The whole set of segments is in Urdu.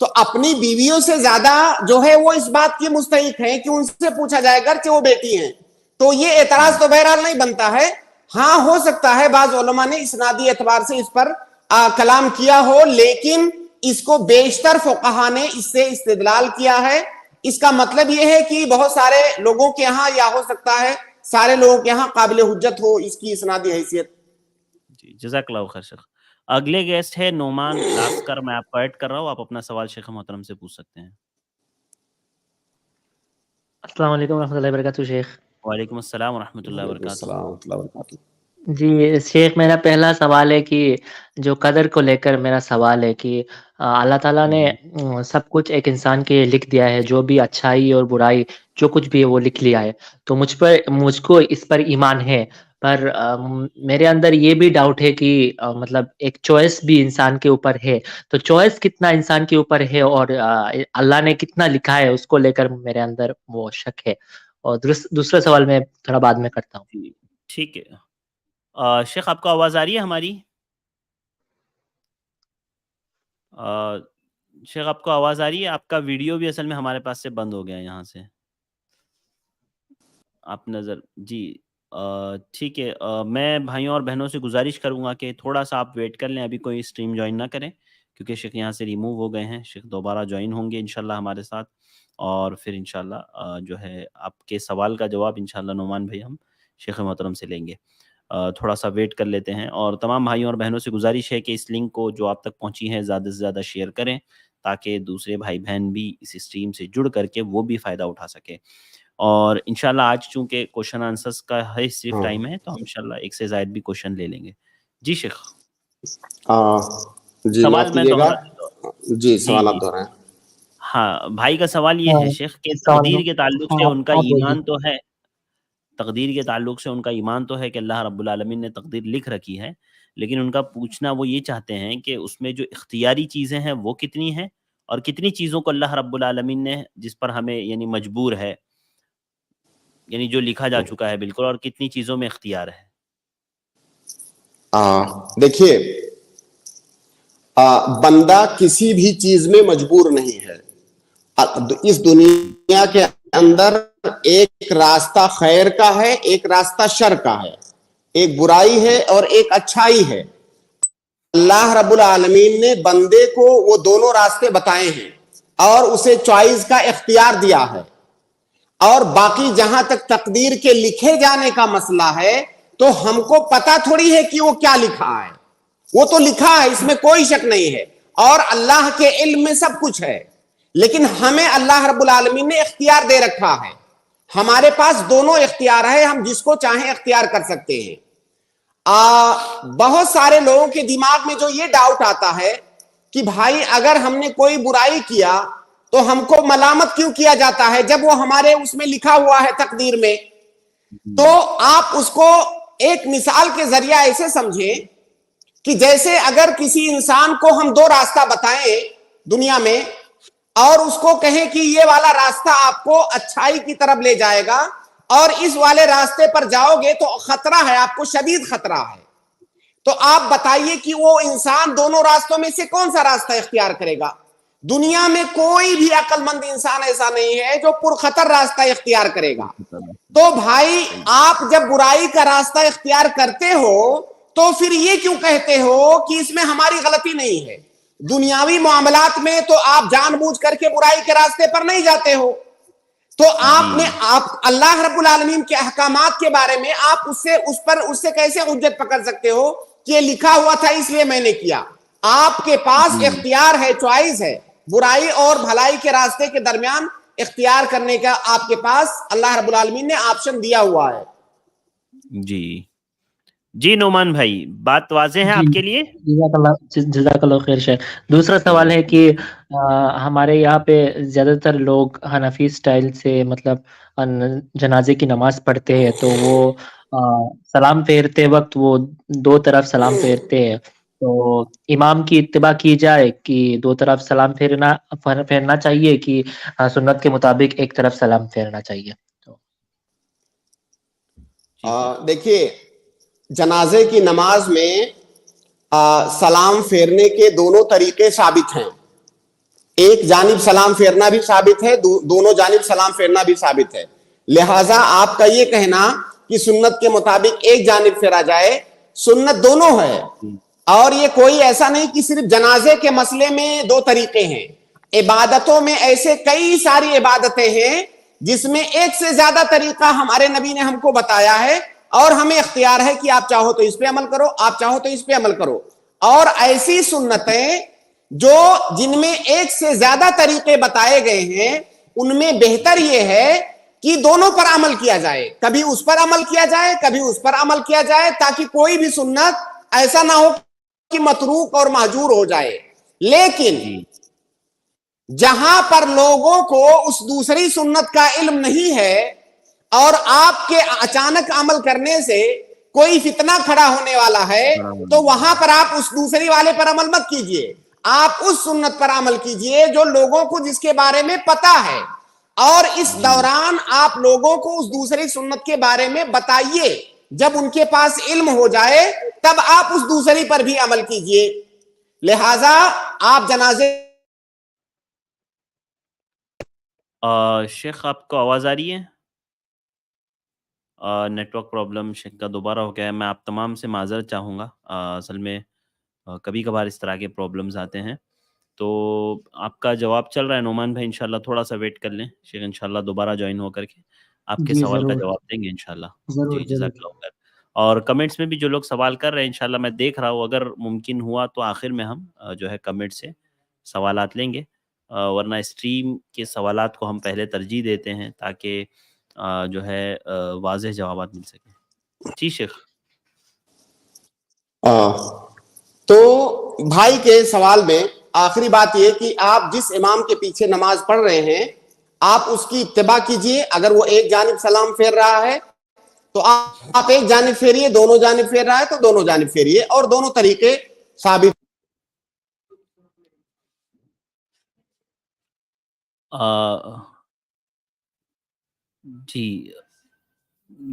تو اپنی بیویوں سے زیادہ جو ہے وہ اس بات کی مستحق ہیں کہ ان سے پوچھا جائے گرچہ وہ بیٹی ہیں. تو یہ اعتراض تو بہرحال نہیں بنتا ہے. ہاں ہو سکتا ہے بعض علماء نے اسنادی اعتبار سے اس پر کلام کیا ہو, لیکن اس کو بیشتر فقہا نے اس سے استدلال کیا ہے. اس کا مطلب یہ ہے کہ بہت سارے لوگوں کے ہاں, یا ہو سکتا ہے سارے لوگوں کے ہاں قابل حجت ہو اس کی اسنادی حیثیت. جی جزاک اللہ خیر شیخ. اگلے گیسٹ ہے نعمان لاسکر, میں آپ کو ایڈ کر رہا ہوں, آپ اپنا سوال شیخ محترم سے پوچھ سکتے ہیں. السلام علیکم ورحمۃ اللہ وبرکاتہ شیخ. وعلیکم السلام ورحمۃ اللہ وعلیکم وبرکاتہ. السلام ورحمۃ اللہ وبرکاتہ. جی شیخ, میرا پہلا سوال ہے کہ جو قدر کو لے کر میرا سوال ہے کہ اللہ تعالیٰ نے سب کچھ ایک انسان کے لکھ دیا ہے, جو بھی اچھائی اور برائی جو کچھ بھی ہے وہ لکھ لیا ہے. تو مجھ کو اس پر ایمان ہے, پر میرے اندر یہ بھی ڈاؤٹ ہے کہ مطلب ایک چوائس بھی انسان کے اوپر ہے. تو چوائس کتنا انسان کے اوپر ہے اور اللہ نے کتنا لکھا ہے اس کو لے کر میرے اندر وہ شک ہے. اور دوسرا سوال میں تھوڑا بعد میں کرتا ہوں. جی ٹھیک ہے. شیخ آپ کو آواز آ رہی ہے ہماری؟ شیخ آپ کو آواز آ رہی ہے؟ آپ کا ویڈیو بھی اصل میں ہمارے پاس سے بند ہو گیا ہے یہاں سے, آپ نظر. جی ٹھیک ہے. میں بھائیوں اور بہنوں سے گزارش کروں گا کہ تھوڑا سا آپ ویٹ کر لیں, ابھی کوئی اسٹریم جوائن نہ کریں, کیونکہ شیخ یہاں سے ریموو ہو گئے ہیں. شیخ دوبارہ جوائن ہوں گے انشاءاللہ ہمارے ساتھ, اور پھر انشاءاللہ جو ہے آپ کے سوال کا جواب انشاءاللہ نعمان بھائی ہم شیخ محترم سے لیں گے. تھوڑا سا ویٹ کر لیتے ہیں. اور تمام بھائیوں اور بہنوں سے گزارش ہے کہ اس لنک کو جو آپ تک پہنچی ہے زیادہ سے زیادہ شیئر کریں, تاکہ دوسرے بھائی بہن بھی اس اسٹریم سے جڑ کر کے وہ بھی فائدہ اٹھا سکے. اور انشاءاللہ آج چونکہ کوشچن آنسرز کا ہے صرف ٹائم ہے, تو ہم انشاءاللہ ایک سے زائد بھی کوشچن لے لیں گے. جی شیخ جی سوال میں گا. دوہرا دیتا ہوں. جی جی سوال جی آپ دہرائیں. ہاں, بھائی کا سوال یہ ہے شیخ کہ السلام تقدیر کے علیکم. تعلق سے ہاں ان کا آپ بولیے. ایمان تو ہے, تقدیر کے تعلق سے ان کا ایمان تو ہے کہ اللہ رب العالمین نے تقدیر لکھ رکھی ہے, لیکن ان کا پوچھنا وہ یہ چاہتے ہیں کہ اس میں جو اختیاری چیزیں ہیں وہ کتنی ہیں, اور کتنی چیزوں کو اللہ رب العالمین نے جس پر ہمیں یعنی مجبور ہے, یعنی جو لکھا جا چکا ہے بالکل, اور کتنی چیزوں میں اختیار ہے. دیکھیے, بندہ کسی بھی چیز میں مجبور نہیں ہے. اس دنیا کے اندر ایک راستہ خیر کا ہے, ایک راستہ شر کا ہے, ایک برائی ہے اور ایک اچھائی ہے. اللہ رب العالمین نے بندے کو وہ دونوں راستے بتائے ہیں اور اسے چوائس کا اختیار دیا ہے. اور باقی جہاں تک تقدیر کے لکھے جانے کا مسئلہ ہے, تو ہم کو پتا تھوڑی ہے کہ وہ کیا لکھا ہے. وہ تو لکھا ہے, اس میں کوئی شک نہیں ہے, اور اللہ کے علم میں سب کچھ ہے. لیکن ہمیں اللہ رب العالمین نے اختیار دے رکھا ہے. ہمارے پاس دونوں اختیار ہے, ہم جس کو چاہیں اختیار کر سکتے ہیں. بہت سارے لوگوں کے دماغ میں جو یہ ڈاؤٹ آتا ہے کہ بھائی اگر ہم نے کوئی برائی کیا تو ہم کو ملامت کیوں کیا جاتا ہے جب وہ ہمارے اس میں لکھا ہوا ہے تقدیر میں. تو آپ اس کو ایک مثال کے ذریعہ ایسے سمجھیں کہ جیسے اگر کسی انسان کو ہم دو راستہ بتائیں دنیا میں, اور اس کو کہیں کہ یہ والا راستہ آپ کو اچھائی کی طرف لے جائے گا, اور اس والے راستے پر جاؤ گے تو خطرہ ہے, آپ کو شدید خطرہ ہے, تو آپ بتائیے کہ وہ انسان دونوں راستوں میں سے کون سا راستہ اختیار کرے گا؟ دنیا میں کوئی بھی عقل مند انسان ایسا نہیں ہے جو پرخطر راستہ اختیار کرے گا. تو بھائی آپ جب برائی کا راستہ اختیار کرتے ہو تو پھر یہ کیوں کہتے ہو کہ اس میں ہماری غلطی نہیں ہے؟ دنیاوی معاملات میں تو آپ جان بوجھ کر کے برائی کے راستے پر نہیں جاتے ہو. تو آپ اللہ رب العالمین کے احکامات کے بارے میں آپ اس سے کیسے حجت پکڑ سکتے ہو کہ یہ لکھا ہوا تھا اس لیے میں نے کیا؟ آپ کے پاس اختیار ہے, چوائس ہے, برائی اور بھلائی کے راستے کے درمیان اختیار کرنے کا آپ کے پاس اللہ رب العالمین نے آپشن دیا ہوا ہے. جی نعمان بھائی بات واضح ہے جی آپ کے لیے؟ جزاک اللہ خیر شیخ. دوسرا سوال ہے کہ ہمارے یہاں پہ زیادہ تر لوگ حنفی سٹائل سے مطلب جنازے کی نماز پڑھتے ہیں, تو وہ سلام پھیرتے وقت وہ دو طرف سلام پھیرتے ہیں. تو امام کی اتباع کی جائے کہ دو طرف سلام پھیرنا چاہیے کہ سنت کے مطابق ایک طرف سلام پھیرنا چاہیے؟ دیکھیے, جنازے کی نماز میں سلام پھیرنے کے دونوں طریقے ثابت ہیں. ایک جانب سلام پھیرنا بھی ثابت ہے, دونوں جانب سلام پھیرنا بھی ثابت ہے. لہٰذا آپ کا یہ کہنا کہ سنت کے مطابق ایک جانب پھیرا جائے, سنت دونوں ہے. اور یہ کوئی ایسا نہیں کہ صرف جنازے کے مسئلے میں دو طریقے ہیں. عبادتوں میں ایسے کئی ساری عبادتیں ہیں جس میں ایک سے زیادہ طریقہ ہمارے نبی نے ہم کو بتایا ہے, اور ہمیں اختیار ہے کہ آپ چاہو تو اس پہ عمل کرو, آپ چاہو تو اس پہ عمل کرو. اور ایسی سنتیں جو جن میں ایک سے زیادہ طریقے بتائے گئے ہیں, ان میں بہتر یہ ہے کہ دونوں پر عمل کیا جائے, کبھی اس پر عمل کیا جائے کبھی اس پر عمل کیا جائے, تاکہ کوئی بھی سنت ایسا نہ ہو کہ متروک اور مہجور ہو جائے. لیکن جہاں پر لوگوں کو اس دوسری سنت کا علم نہیں ہے اور آپ کے اچانک عمل کرنے سے کوئی فتنہ کھڑا ہونے والا ہے, تو وہاں پر آپ اس دوسری والے پر عمل مت کیجئے, آپ اس سنت پر عمل کیجئے جو لوگوں کو جس کے بارے میں پتا ہے, اور اس دوران آپ لوگوں کو اس دوسری سنت کے بارے میں بتائیے. جب ان کے پاس علم ہو جائے تب آپ اس دوسری پر بھی عمل کیجئے. لہذا آپ جنازے شیخ آپ کو آواز آ رہی ہے؟ نیٹ ورک پرابلم شیخ کا دوبارہ ہو گیا ہے. میں آپ تمام سے معذرت چاہوں گا, اصل میں کبھی کبھار اس طرح کے پرابلمز آتے ہیں. تو آپ کا جواب چل رہا ہے نعمان بھائی, انشاءاللہ تھوڑا سا ویٹ کر لیں, شیخ انشاءاللہ دوبارہ جوائن ہو کر کے آپ کے جی سوال کا ضرور جواب دیں گے انشاءاللہ. ضرور جی ضرور. جزاک اللہ خیر. اور کمنٹس میں بھی جو لوگ سوال کر رہے ہیں انشاءاللہ میں دیکھ رہا ہوں, اگر ممکن ہوا تو آخر میں ہم جو ہے کمنٹ سے سوالات لیں گے, ورنہ اسٹریم کے سوالات کو ہم پہلے ترجیح دیتے ہیں تاکہ جو ہے واضح جوابات مل سکیں. جی شیخ. تو بھائی کے سوال میں آخری بات یہ کہ آپ جس امام کے پیچھے نماز پڑھ رہے ہیں آپ اس کی اتباع کیجئے. اگر وہ ایک جانب سلام پھیر رہا ہے تو آپ ایک جانب پھیریے, دونوں جانب پھیر رہا ہے تو دونوں جانب پھیریے, اور دونوں طریقے ثابت. جی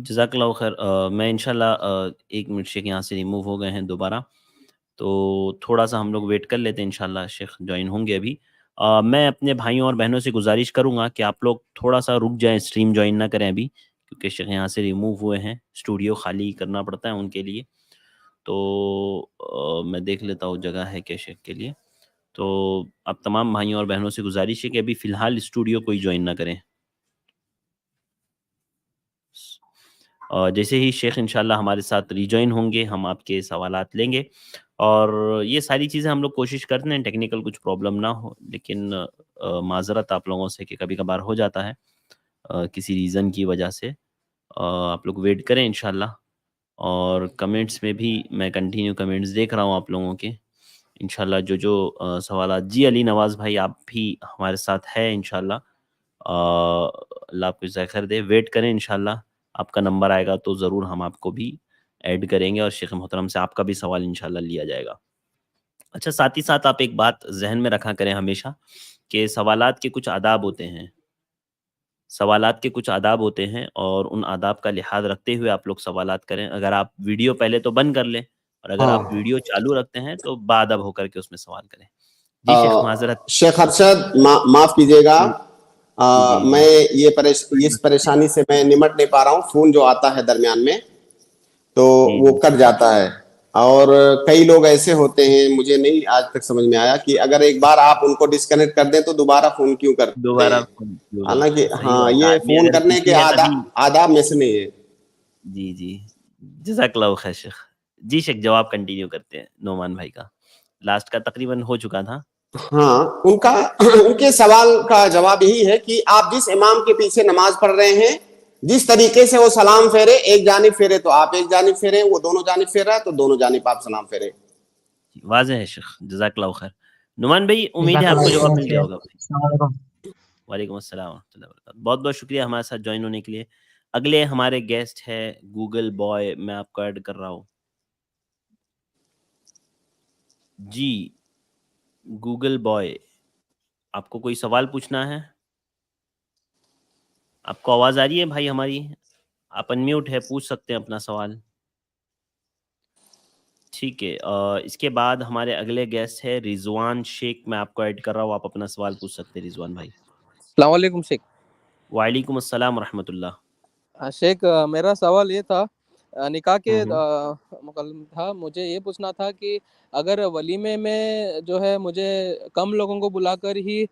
جزاک اللہ خیر. میں انشاءاللہ ایک منٹ شیخ یہاں سے ریموو ہو گئے ہیں دوبارہ, تو تھوڑا سا ہم لوگ ویٹ کر لیتے ہیں, انشاءاللہ شیخ جوائن ہوں گے ابھی. میں اپنے بھائیوں اور بہنوں سے گزارش کروں گا کہ آپ لوگ تھوڑا سا رک جائیں, اسٹریم جوائن نہ کریں ابھی, کیونکہ شیخ یہاں سے ریموو ہوئے ہیں, اسٹوڈیو خالی کرنا پڑتا ہے ان کے لیے. تو میں دیکھ لیتا ہوں جگہ ہے کیا شیخ کے لیے. تو اب تمام بھائیوں اور بہنوں سے گزارش ہے کہ ابھی فی الحال اسٹوڈیو کوئی جوائن نہ کریں. جیسے ہی شیخ انشاءاللہ ہمارے ساتھ ریجوائن ہوں گے ہم آپ کے سوالات لیں گے. اور یہ ساری چیزیں ہم لوگ کوشش کرتے ہیں ٹیکنیکل کچھ پرابلم نہ ہو, لیکن معذرت آپ لوگوں سے کہ کبھی کبھار ہو جاتا ہے کسی ریزن کی وجہ سے. آپ لوگ ویٹ کریں انشاءاللہ. اور کمنٹس میں بھی میں کنٹینیو کمنٹس دیکھ رہا ہوں آپ لوگوں کے, انشاءاللہ جو سوالات. جی علی نواز بھائی آپ بھی ہمارے ساتھ ہے انشاءاللہ, اللہ آپ کو جزائے خیر دے. ویٹ کریں انشاءاللہ, آپ کا نمبر آئے گا تو ضرور ہم آپ کو بھی ایڈ کریں گے, اور شیخ محترم سے آپ کا بھی سوال انشاءاللہ لیا جائے گا. اچھا, ساتھ ہی ساتھ آپ ایک بات ذہن میں رکھا کریں ہمیشہ کہ سوالات کے کچھ آداب ہوتے ہیں, سوالات کے کچھ آداب ہوتے ہیں, اور ان آداب کا لحاظ رکھتے ہوئے آپ لوگ سوالات کریں. اگر آپ ویڈیو پہلے تو بند کر لیں, اور اگر آپ ویڈیو چالو رکھتے ہیں تو باادب ہو کر کے اس میں سوال کریں. جی شیخ معذرت. شیخ ارشد معاف کیجئے گا, میں اس پریشانی سے میں نمٹ نہیں پا رہا ہوں. فون جو آتا ہے درمیان میں تو وہ کٹ جاتا ہے, اور کئی لوگ ایسے ہوتے ہیں مجھے نہیں آج تک سمجھ میں آیا کہ اگر ایک بار آپ ان کو ڈسکنیکٹ کر دیں تو دوبارہ فون کیوں کرتے دوبارہ ہیں. حالانکہ ہاں یہ آدمی فون اگر کرنے خوشی کے ہے تبھی. آداب میں سے نہیں ہے. جی جی جزاک اللہ خیر شیخ. جی شیخ جواب کنٹینیو کرتے ہیں نعمان بھائی کا, لاسٹ کا تقریباً ہو چکا تھا. ہاں, ان کے سوال کا جواب یہی ہے کہ آپ جس امام کے پیچھے نماز پڑھ رہے ہیں جس طریقے سے وہ سلام پھیرے, ایک جانب پھیرے تو آپ ایک جانب پھیریں, وہ دونوں جانب پھیر رہا ہے تو دونوں جانب آپ سلام پھیریں. واضح ہے شیخ, جزاک اللہ خیر. نعمان بھائی امید ہے آپ کو جواب مل گیا ہوگا. السلام علیکم. وعلیکم السلام ورحمۃ اللہ وبرکاتہ. بہت بہت شکریہ ہمارے ساتھ جوائن ہونے کے لیے. اگلے ہمارے گیسٹ ہے گوگل بوائے, میں آپ کو ایڈ کر رہا ہوں. جی گوگل بوائے, آپ کو کوئی سوال پوچھنا ہے؟ آپ کو آواز آ رہی ہے بھائی ہماری؟ آپ انمیوٹ ہے, پوچھ سکتے ہیں اپنا سوال. ٹھیک ہے، اس کے بعد ہمارے اگلے گیسٹ ہے رضوان شیخ. میں آپ کو ایڈ کر رہا ہوں، آپ اپنا سوال پوچھ سکتے ہیں رضوان بھائی. السلام علیکم شیخ. وعلیکم السلام ورحمۃ اللہ. شیخ میرا سوال یہ تھا، نکاح کے ہوں مکمل تھا. مجھے یہ پوچھنا تھا کہ اگر ولیمے میں جو ہے مجھے کم لوگوں کو بلا کر ہی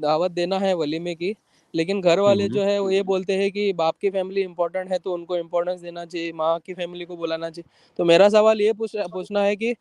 دعوت دینا ہے ولیمے کی، لیکن گھر والے جو ہے وہ یہ بولتے ہیں کہ باپ کی فیملی امپورٹنٹ ہے تو ان کو امپورٹنس دینا چاہیے، ماں کی فیملی کو بلانا چاہیے. تو میرا سوال یہ پوچھنا ہے کہ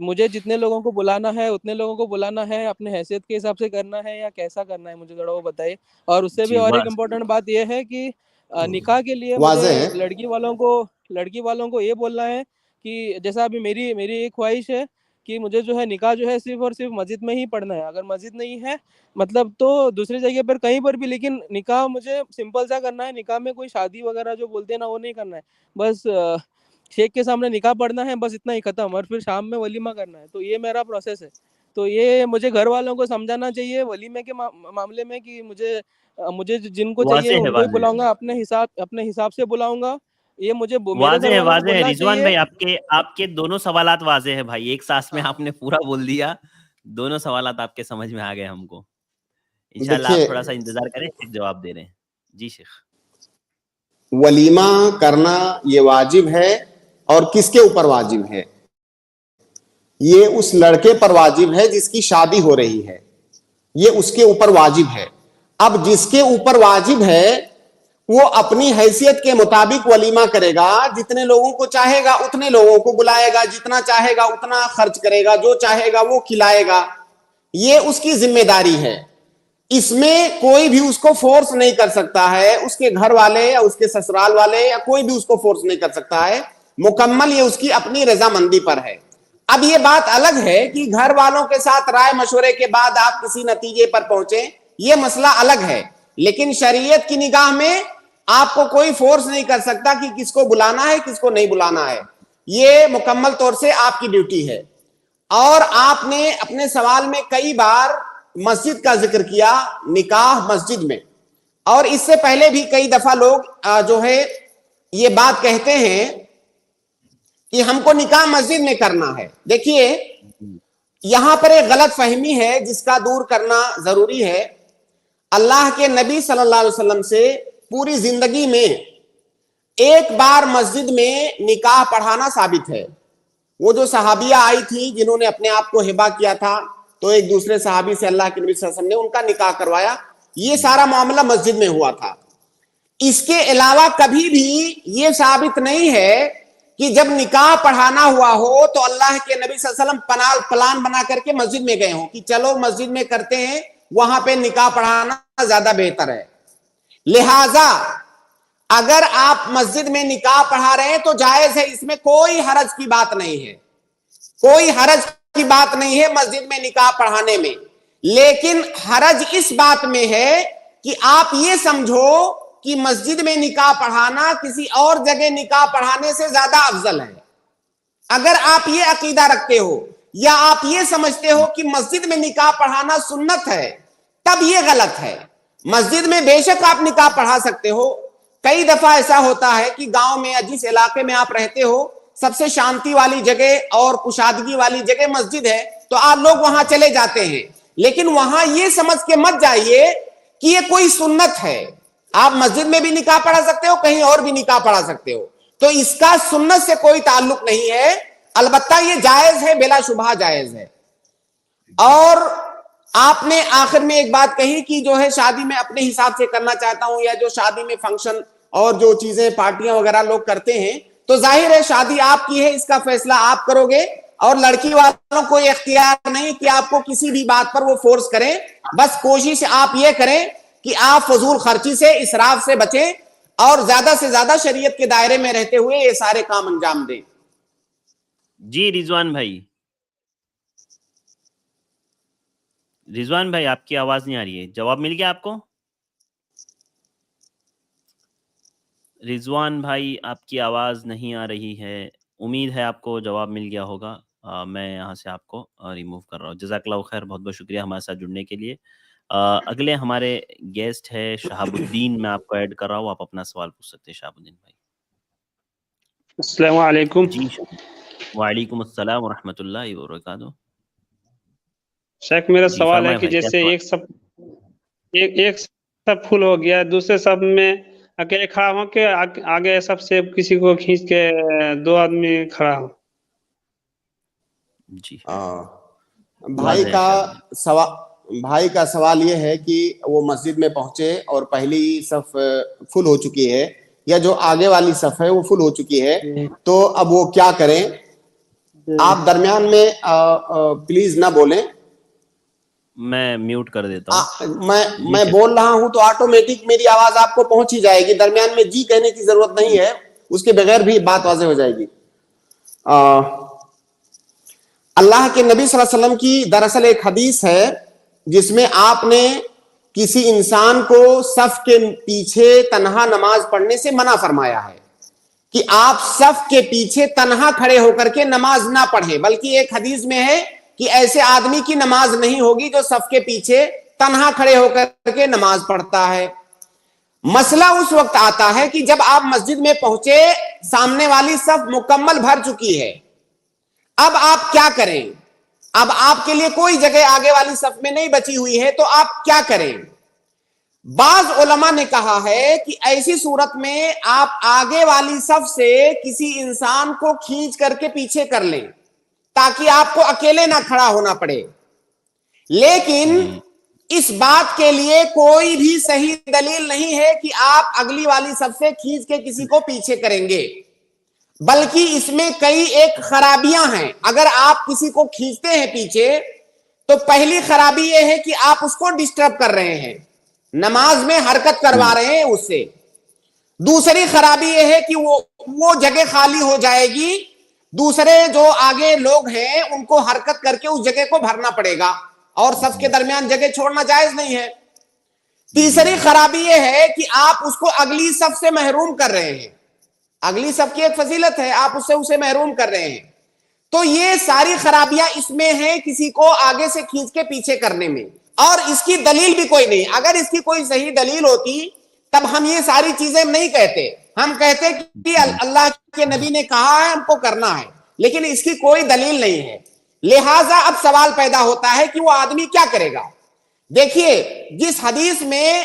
مجھے جتنے لوگوں کو بلانا ہے اتنے لوگوں کو بلانا ہے، اپنے حیثیت کے حساب سے کرنا ہے یا کیسا کرنا ہے، مجھے ذرا وہ بتائیے. اور اس سے بھی جی اور ایک امپورٹنٹ بات یہ ہے کہ نکاح کے لیے مجھے واضح ہے. لڑکی والوں کو یہ بولنا ہے کہ جیسا ابھی میری ایک خواہش ہے کہ مجھے جو ہے نکاح جو ہے صرف اور صرف مسجد میں ہی پڑھنا ہے. اگر مسجد نہیں ہے مطلب تو دوسری جگہ پر کہیں پر بھی، لیکن نکاح مجھے سمپل سا کرنا ہے. نکاح میں کوئی شادی وغیرہ جو بولتے ہیں نا وہ نہیں کرنا ہے، بس شیخ کے سامنے نکاح پڑھنا ہے، بس اتنا ہی ختم، اور پھر شام میں ولیمہ کرنا ہے. تو یہ میرا پروسیس ہے. تو یہ مجھے گھر والوں کو سمجھانا چاہیے ولیمے کے معاملے میں کہ مجھے جن کو چاہیے واضح ہے، ان کو ہی واضح بلاؤں گا، اپنے حساب سے بلاؤں گا. یہ مجھے میرے گھر واضح ہے، والوں کو واضح ہے بولنا رضوان چاہیے. بھائی. آپ کے دونوں سوالات واضح ہے بھائی، ایک سانس میں ہاں آپ نے پورا بول دیا. دونوں سوالات آپ کے سمجھ میں آ گئے ہم کو. انشاءاللہ آپ دیکھیے، تھوڑا سا انتظار کریں، شیخ جواب دے رہے ہیں. جی شیخ. ولیمہ کرنا یہ واجب ہے، اور کس کے اوپر واجب ہے؟ یہ اس لڑکے پر واجب ہے جس کی شادی ہو رہی ہے، یہ اس کے اوپر واجب ہے. اب جس کے اوپر واجب ہے وہ اپنی حیثیت کے مطابق ولیمہ کرے گا. جتنے لوگوں کو چاہے گا اتنے لوگوں کو بلائے گا، جتنا چاہے گا اتنا خرچ کرے گا، جو چاہے گا وہ کھلائے گا. یہ اس کی ذمہ داری ہے. اس میں کوئی بھی اس کو فورس نہیں کر سکتا ہے، اس کے گھر والے یا اس کے سسرال والے یا کوئی بھی اس کو فورس نہیں کر سکتا ہے. مکمل یہ اس کی اپنی رضامندی پر ہے. اب یہ بات الگ ہے کہ گھر والوں کے ساتھ رائے مشورے کے بعد آپ کسی نتیجے پر پہنچیں، یہ مسئلہ الگ ہے. لیکن شریعت کی نگاہ میں آپ کو کوئی فورس نہیں کر سکتا کہ کس کو بلانا ہے کس کو نہیں بلانا ہے. یہ مکمل طور سے آپ کی ڈیوٹی ہے. اور آپ نے اپنے سوال میں کئی بار مسجد کا ذکر کیا، نکاح مسجد میں، اور اس سے پہلے بھی کئی دفعہ لوگ جو ہے یہ بات کہتے ہیں کہ ہم کو نکاح مسجد میں کرنا ہے. دیکھیے یہاں پر ایک غلط فہمی ہے جس کا دور کرنا ضروری ہے. اللہ کے نبی صلی اللہ علیہ وسلم سے پوری زندگی میں ایک بار مسجد میں نکاح پڑھانا ثابت ہے. وہ جو صحابیہ آئی تھی جنہوں نے اپنے آپ کو ہبہ کیا تھا، تو ایک دوسرے صحابی سے اللہ کے نبی صلی اللہ علیہ وسلم نے ان کا نکاح کروایا. یہ سارا معاملہ مسجد میں ہوا تھا. اس کے علاوہ کبھی بھی یہ ثابت نہیں ہے کہ جب نکاح پڑھانا ہوا ہو تو اللہ کے نبی صلی اللہ علیہ وسلم پلان بنا کر کے مسجد میں گئے ہوں کہ چلو مسجد میں کرتے ہیں، وہاں پہ نکاح پڑھانا زیادہ بہتر ہے. لہذا اگر آپ مسجد میں نکاح پڑھا رہے ہیں تو جائز ہے، اس میں کوئی حرج کی بات نہیں ہے، کوئی حرج کی بات نہیں ہے مسجد میں نکاح پڑھانے میں. لیکن حرج اس بات میں ہے کہ آپ یہ سمجھو کہ مسجد میں نکاح پڑھانا کسی اور جگہ نکاح پڑھانے سے زیادہ افضل ہے. اگر آپ یہ عقیدہ رکھتے ہو یا آپ یہ سمجھتے ہو کہ مسجد میں نکاح پڑھانا سنت ہے، تب یہ غلط ہے. مسجد میں بے شک آپ نکاح پڑھا سکتے ہو. کئی دفعہ ایسا ہوتا ہے کہ گاؤں میں یا جس علاقے میں آپ رہتے ہو سب سے شانتی والی جگہ اور کشادگی والی جگہ مسجد ہے، تو آپ لوگ وہاں چلے جاتے ہیں. لیکن وہاں یہ سمجھ کے مت جائیے کہ یہ کوئی سنت ہے. آپ مسجد میں بھی نکاح پڑھا سکتے ہو، کہیں اور بھی نکاح پڑھا سکتے ہو، تو اس کا سنت سے کوئی تعلق نہیں ہے. البتہ یہ جائز ہے، بلا شبہ جائز ہے. اور آپ نے آخر میں ایک بات کہی کہ جو ہے شادی میں اپنے حساب سے کرنا چاہتا ہوں، یا جو شادی میں فنکشن اور جو چیزیں پارٹیاں وغیرہ لوگ کرتے ہیں، تو ظاہر ہے شادی آپ کی ہے، اس کا فیصلہ آپ کرو گے، اور لڑکی والوں کو اختیار نہیں کہ آپ کو کسی بھی بات پر وہ فورس کریں. بس کوشش آپ یہ کریں کہ آپ فضول خرچی سے، اسراف سے بچیں، اور زیادہ سے زیادہ شریعت کے دائرے میں رہتے ہوئے یہ سارے کام انجام دیں. جی رضوان بھائی. رضوان بھائی آپ کی آواز نہیں آ رہی ہے، جواب مل گیا آپ کو؟ رضوان بھائی آپ کی آواز نہیں آ رہی ہے. امید ہے آپ کو جواب مل گیا ہوگا. میں یہاں سے آپ کو ریموو کر رہا ہوں. جزاک اللہ خیر، بہت بہت شکریہ ہمارے ساتھ جڑنے کے لیے. اگلے ہمارے گیسٹ ہے شہاب الدین. میں آپ کو ایڈ کر رہا ہوں، آپ اپنا سوال پوچھ سکتے ہیں شہاب الدین بھائی. السلام علیکم. جی وعلیکم السلام ورحمۃ اللہ وبرکاتہ. شیخ میرا جی سوال ہے فرمائیں کہ بھائی، کیا جیسے سوال؟ ایک صف فل ہو گیا، دوسرے صف میں اکیلے کھڑا ہو کے آگے سب سے کسی کو کھینچ کے 2 آدمی کھڑا ہو. جی بھائی واضح ہے کا شاید. بھائی کا سوال یہ ہے کہ وہ مسجد میں پہنچے اور پہلی صف فل ہو چکی ہے یا جو آگے والی صف ہے وہ فل ہو چکی ہے, تو اب وہ کیا کریں؟ آپ درمیان میں پلیز نہ بولیں. میں میوٹ کر دیتا ہوں. میں بول رہا ہوں تو آٹومیٹک میری آواز آپ کو پہنچ ہی جائے گی, درمیان میں جی کہنے کی ضرورت نہیں ہے, اس کے بغیر بھی بات واضح ہو جائے گی. اللہ کے نبی صلی اللہ علیہ وسلم کی دراصل ایک حدیث ہے جس میں آپ نے کسی انسان کو صف کے پیچھے تنہا نماز پڑھنے سے منع فرمایا ہے کہ آپ صف کے پیچھے تنہا کھڑے ہو کر کے نماز نہ پڑھیں, بلکہ ایک حدیث میں ہے کہ ایسے آدمی کی نماز نہیں ہوگی جو صف کے پیچھے تنہا کھڑے ہو کر کے نماز پڑھتا ہے. مسئلہ اس وقت آتا ہے کہ جب آپ مسجد میں پہنچے, سامنے والی صف مکمل بھر چکی ہے, اب آپ کیا کریں؟ اب آپ کے لیے کوئی جگہ آگے والی صف میں نہیں بچی ہوئی ہے, تو آپ کیا کریں؟ بعض علماء نے کہا ہے کہ ایسی صورت میں آپ آگے والی صف سے کسی انسان کو کھینچ کر کے پیچھے کر لیں تاکہ آپ کو اکیلے نہ کھڑا ہونا پڑے. لیکن اس بات کے لیے کوئی بھی صحیح دلیل نہیں ہے کہ آپ اگلی والی صف سے کھینچ کے کسی کو پیچھے کریں گے, بلکہ اس میں کئی ایک خرابیاں ہیں. اگر آپ کسی کو کھینچتے ہیں پیچھے تو پہلی خرابی یہ ہے کہ آپ اس کو ڈسٹرب کر رہے ہیں, نماز میں حرکت کروا رہے ہیں اس سے. دوسری خرابی یہ ہے کہ وہ جگہ خالی ہو جائے گی, دوسرے جو آگے لوگ ہیں ان کو حرکت کر کے اس جگہ کو بھرنا پڑے گا, اور صف کے درمیان جگہ چھوڑنا جائز نہیں ہے. تیسری خرابی یہ ہے کہ آپ اس کو اگلی صف سے محروم کر رہے ہیں, اگلی صف کی ایک فضیلت ہے, آپ اسے محروم کر رہے ہیں. تو یہ ساری خرابیاں اس میں ہیں کسی کو آگے سے کھینچ کے پیچھے کرنے میں, اور اس کی دلیل بھی کوئی نہیں. اگر اس کی کوئی صحیح دلیل ہوتی تب ہم یہ ساری چیزیں نہیں کہتے, ہم کہتے کہ اللہ کے نبی نے کہا ہے ہم کو کرنا ہے, لیکن اس کی کوئی دلیل نہیں ہے. لہٰذا اب سوال پیدا ہوتا ہے کہ وہ آدمی کیا کرے گا. دیکھیے, جس حدیث میں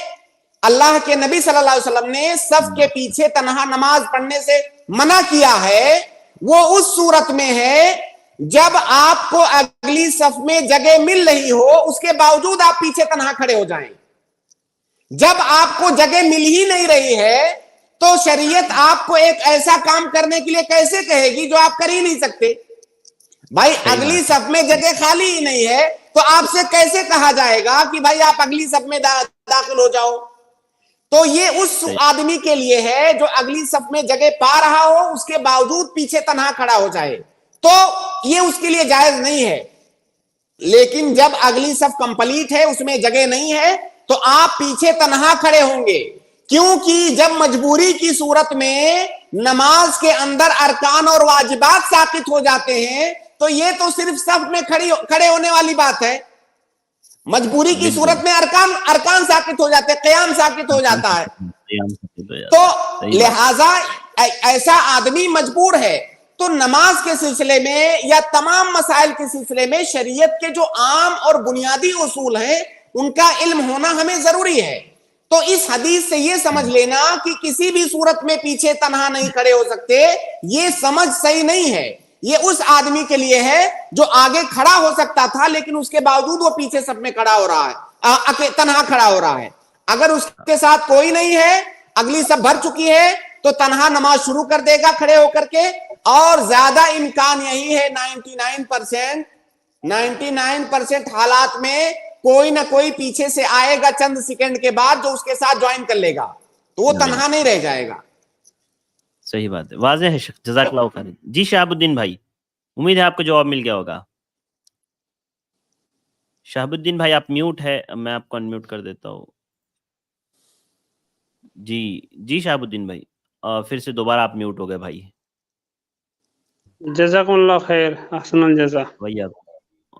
اللہ کے نبی صلی اللہ علیہ وسلم نے صف کے پیچھے تنہا نماز پڑھنے سے منع کیا ہے, وہ اس صورت میں ہے جب آپ کو اگلی صف میں جگہ مل رہی ہو, اس کے باوجود آپ پیچھے تنہا کھڑے ہو جائیں. جب آپ کو جگہ مل ہی نہیں رہی ہے تو شریعت آپ کو ایک ایسا کام کرنے کے لیے کیسے کہے گی جو آپ کر ہی نہیں سکتے؟ بھائی اگلی صف میں جگہ خالی ہی نہیں ہے تو آپ سے کیسے کہا جائے گا کہ بھائی آپ اگلی صف میں داخل ہو جاؤ؟ تو یہ اس آدمی کے لیے ہے جو اگلی صف میں جگہ پا رہا ہو, اس کے باوجود پیچھے تنہا کھڑا ہو جائے, تو یہ اس کے لیے جائز نہیں ہے. لیکن جب اگلی صف کمپلیٹ ہے, اس میں جگہ نہیں ہے, تو آپ پیچھے تنہا کھڑے ہوں گے, کیونکہ جب مجبوری کی صورت میں نماز کے اندر ارکان اور واجبات ساقط ہو جاتے ہیں تو یہ تو صرف صف میں کھڑے ہونے والی بات ہے. مجبوری کی صورت میں ارکان ساقط ہو جاتے ہیں, قیام ساقط ہو جاتا ہے. تو لہذا ایسا آدمی مجبور ہے. تو نماز کے سلسلے میں یا تمام مسائل کے سلسلے میں شریعت کے جو عام اور بنیادی اصول ہیں ان کا علم ہونا ہمیں ضروری ہے. تو اس حدیث سے یہ سمجھ لینا کہ کسی بھی صورت میں پیچھے تنہا نہیں کھڑے ہو سکتے, یہ سمجھ صحیح نہیں ہے. یہ اس آدمی کے لیے ہے جو آگے کھڑا ہو سکتا تھا لیکن اس کے باوجود وہ پیچھے سب میں کھڑا ہو رہا ہے, تنہا کھڑا ہو رہا ہے. اگر اس کے ساتھ کوئی نہیں ہے, اگلی سب بھر چکی ہے, تو تنہا نماز شروع کر دے گا کھڑے ہو کر کے, اور زیادہ امکان یہی ہے 99% حالات میں کوئی نہ کوئی پیچھے سے آئے گا چند سیکنڈ کے بعد جو اس کے ساتھ جوائن کر لے گا, تو وہ تنہا نہیں رہ جائے گا. صحیح بات ہے, واضح ہے. جزاک اللہ خیر. جی شہاب الدین بھائی, امید ہے آپ کو جواب مل گیا ہوگا. شہاب الدین بھائی آپ میوٹ ہے, میں آپ کو انمیوٹ کر دیتا ہوں. جی شہاب الدین بھائی, پھر سے دوبارہ آپ میوٹ ہو گئے بھائی. جزاکم اللہ خیر, احسن الجزا.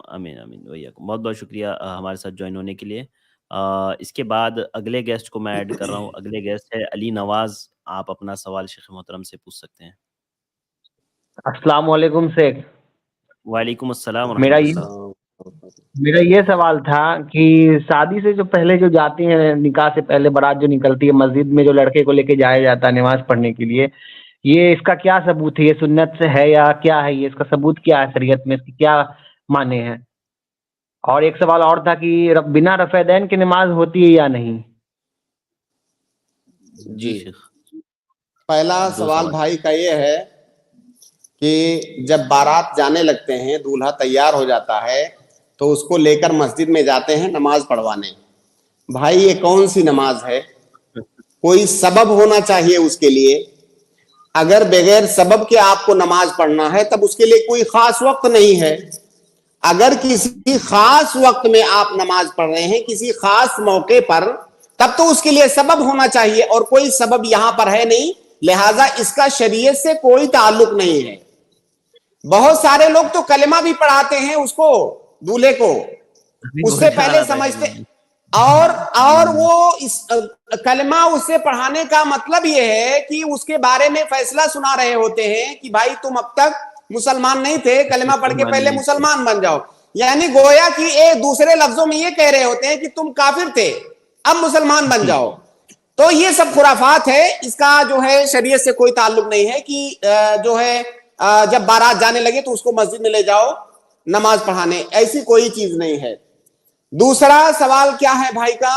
آمین آمین. بہت بہت شکریہ ہمارے ساتھ جوائن ہونے کے لیے. اس کے بعد اگلے گیسٹ کو میں ایڈ کر رہا ہوں. اگلے گیسٹ ہے علی نواز. آپ اپنا سوال شیخ محترم سے پوچھ سکتے ہیں. السلام علیکم شیخ. وعلیکم السلام میرا ورحمۃ یہ اللہ. میرا یہ سوال تھا کہ شادی سے جو پہلے جو جاتے ہیں، نکاح سے پہلے بارات جو نکلتی ہے مسجد میں، جو لڑکے کو لے کے جایا جاتا ہے نماز پڑھنے کے لیے، یہ اس کا کیا ثبوت ہے؟ یہ سنت سے ہے یا کیا ہے؟ یہ اس کا ثبوت کیا ہے شریعت میں؟ اس کی کیا معنی ہے؟ اور ایک سوال اور تھا کہ بنا رفع دین کی نماز ہوتی ہے یا نہیں؟ جی شیخ. پہلا دو سوال سوال. بھائی کا یہ ہے کہ جب بارات جانے لگتے ہیں، دولہا تیار ہو جاتا ہے تو اس کو لے کر مسجد میں جاتے ہیں نماز پڑھوانے. بھائی یہ کون سی نماز ہے؟ کوئی سبب ہونا چاہیے اس کے لیے. اگر بغیر سبب کے آپ کو نماز پڑھنا ہے تب اس کے لیے کوئی خاص وقت نہیں ہے. اگر کسی خاص وقت میں آپ نماز پڑھ رہے ہیں، کسی خاص موقع پر، تب تو اس کے لیے سبب ہونا چاہیے، اور کوئی سبب یہاں پر ہے نہیں، لہٰذا اس کا شریعت سے کوئی تعلق نہیں ہے. بہت سارے لوگ تو کلمہ بھی پڑھاتے ہیں اس کو، دولہے کو، اس سے پہلے سمجھتے، اور وہ اس کلمہ اس سے پڑھانے کا مطلب یہ ہے کہ اس کے بارے میں فیصلہ سنا رہے ہوتے ہیں کہ بھائی تم اب تک مسلمان نہیں تھے، کلمہ پڑھ کے پہلے مسلمان بن جاؤ. یعنی گویا کہ ایک دوسرے لفظوں میں یہ کہہ رہے ہوتے ہیں کہ تم کافر تھے، اب مسلمان بن جاؤ. تو یہ سب خرافات ہے، اس کا جو ہے شریعت سے کوئی تعلق نہیں ہے کہ جو ہے جب بارات جانے لگے تو اس کو مسجد میں لے جاؤ نماز پڑھانے، ایسی کوئی چیز نہیں ہے. دوسرا سوال کیا ہے بھائی کا؟